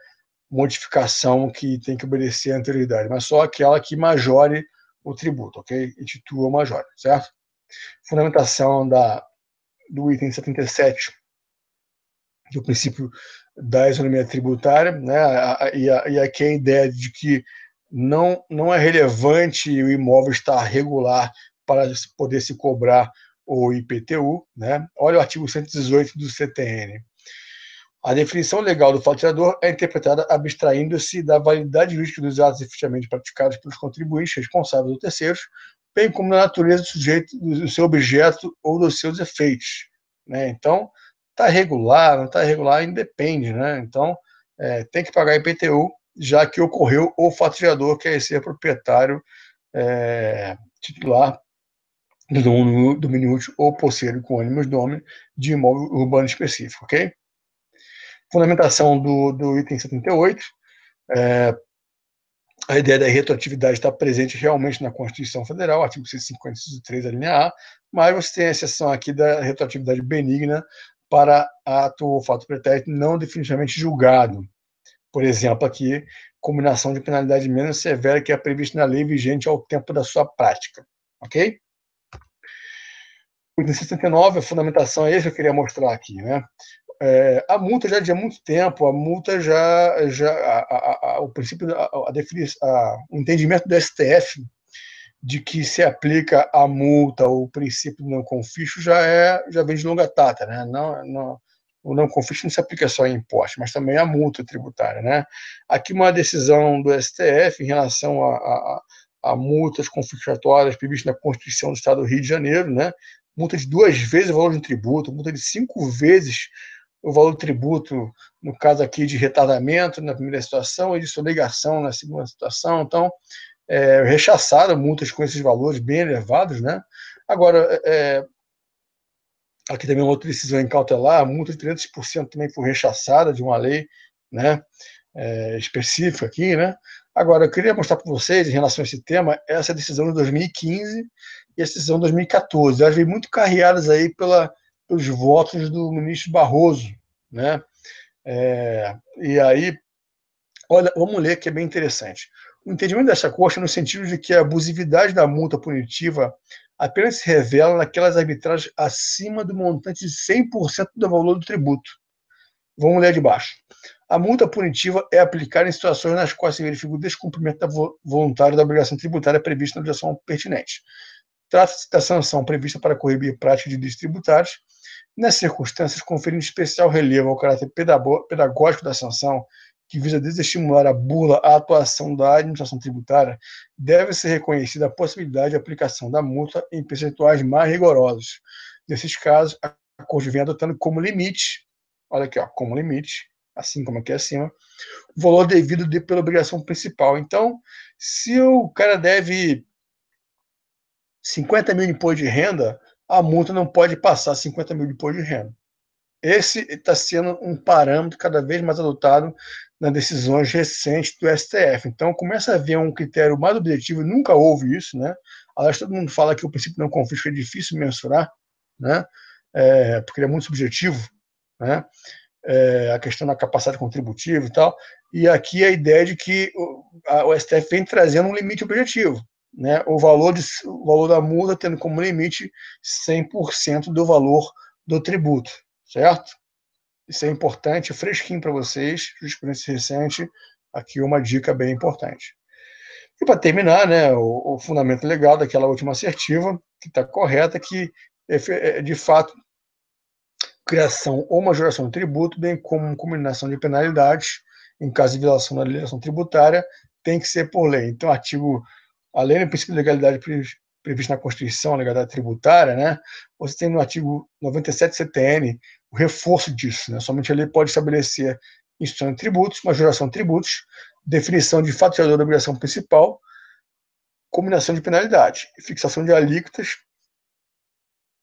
modificação que tem que obedecer à anterioridade, mas só aquela que majore o tributo, ok? Institua ou majore, certo? Fundamentação do item 77, do princípio da isonomia tributária, né? E aqui a ideia de que não é relevante o imóvel estar regular para poder se cobrar o IPTU, né? Olha o artigo 118 do CTN. A definição legal do fato gerador é interpretada abstraindo-se da validade jurídica dos atos efetivamente praticados pelos contribuintes responsáveis ou terceiros, bem como da natureza do sujeito, do seu objeto ou dos seus efeitos, né? Então, está regular, não está regular, independe, né? Então, tem que pagar IPTU, já que ocorreu o fato gerador, que é ser proprietário titular do domínio útil ou posseiro com ânimos domínio de imóvel urbano específico, ok? Fundamentação do item 78, a ideia da retroatividade está presente realmente na Constituição Federal, artigo 153, a linha A, mas você tem a exceção aqui da retroatividade benigna para ato ou fato pretérito não definitivamente julgado. Por exemplo, aqui, combinação de penalidade menos severa que é prevista na lei vigente ao tempo da sua prática. Ok? O item 69, a fundamentação é isso que eu queria mostrar aqui, né? A multa já de há muito tempo, a multa o princípio, o entendimento do STF de que se aplica a multa, o princípio do não confisco já vem de longa data, né? O não confisco não se aplica só em imposto, mas também a multa tributária, né? Aqui uma decisão do STF em relação a multas confiscatórias previstas na Constituição do Estado do Rio de Janeiro, né? Multa de 2 vezes o valor de tributo, multa de 5 vezes o valor do tributo, no caso aqui de retardamento na primeira situação e de sonegação na segunda situação. Então, rechaçaram multas com esses valores bem elevados, né? Agora, aqui também uma outra decisão em cautelar, a multa de 300% também foi rechaçada de uma lei, né, específica aqui, né? Agora, eu queria mostrar para vocês, em relação a esse tema, essa decisão de 2015 e essa decisão de 2014. Elas vêm muito carreadas aí pelos votos do ministro Barroso, né? E aí, olha, vamos ler que é bem interessante. O entendimento dessa corte é no sentido de que a abusividade da multa punitiva apenas se revela naquelas arbitragens acima do montante de 100% do valor do tributo. Vamos ler de baixo. A multa punitiva é aplicada em situações nas quais se verifica o descumprimento voluntário da obrigação tributária prevista na legislação pertinente. Trata-se da sanção prevista para coibir práticas de ilícitos tributários. Nessas circunstâncias, conferindo especial relevo ao caráter pedagógico da sanção, que visa desestimular a bula à atuação da administração tributária, deve ser reconhecida a possibilidade de aplicação da multa em percentuais mais rigorosos. Nesses casos, a Corte vem adotando como limite, olha aqui, ó, como limite, assim como aqui acima, o valor devido pela obrigação principal. Então, se o cara deve 50 mil de imposto de renda, a multa não pode passar 50 mil de imposto de renda. Esse está sendo um parâmetro cada vez mais adotado nas decisões recentes do STF. Então, começa a haver um critério mais objetivo, nunca houve isso, né? Aliás, todo mundo fala que o princípio não confisco é difícil mensurar, né? Porque ele é muito subjetivo, né? A questão da capacidade contributiva e tal. E aqui a ideia de que o STF vem trazendo um limite objetivo, né? O valor da multa tendo como limite 100% do valor do tributo, certo? Isso é importante, fresquinho para vocês, jurisprudência recente, aqui uma dica bem importante. E para terminar, né, o fundamento legal daquela última assertiva, que está correta, que de fato criação ou majoração de tributo, bem como combinação de penalidades, em caso de violação da legislação tributária, tem que ser por lei. Então, além do princípio de legalidade previsto na Constituição, a legalidade tributária, né, você tem no artigo 97 CTN o reforço disso, né? Somente a lei pode estabelecer instituição de tributos, majoração de tributos, definição de fato gerador da obrigação principal, combinação de penalidade, fixação de alíquotas,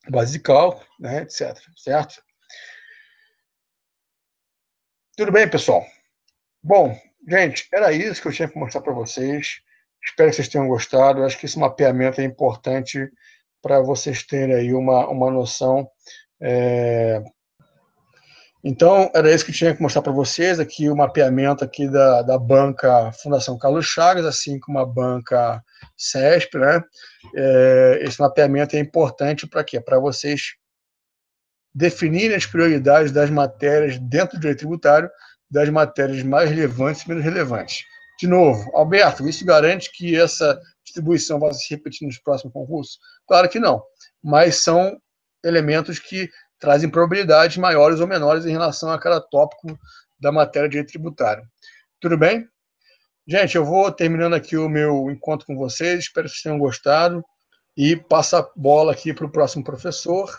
base de cálculo, né, etc. Certo? Tudo bem, pessoal? Bom, gente, era isso que eu tinha que mostrar para vocês. Espero que vocês tenham gostado. Eu acho que esse mapeamento é importante para vocês terem aí uma noção. Então, era isso que eu tinha que mostrar para vocês. Aqui o mapeamento aqui da banca Fundação Carlos Chagas, assim como a banca CESP, né? Esse mapeamento é importante para quê? Para vocês definirem as prioridades das matérias dentro do direito tributário, das matérias mais relevantes e menos relevantes. De novo, Alberto, isso garante que essa distribuição vai se repetir nos próximos concursos? Claro que não, mas são elementos que trazem probabilidades maiores ou menores em relação a cada tópico da matéria de direito tributário. Tudo bem? Gente, eu vou terminando aqui o meu encontro com vocês, espero que vocês tenham gostado, e passo a bola aqui para o próximo professor,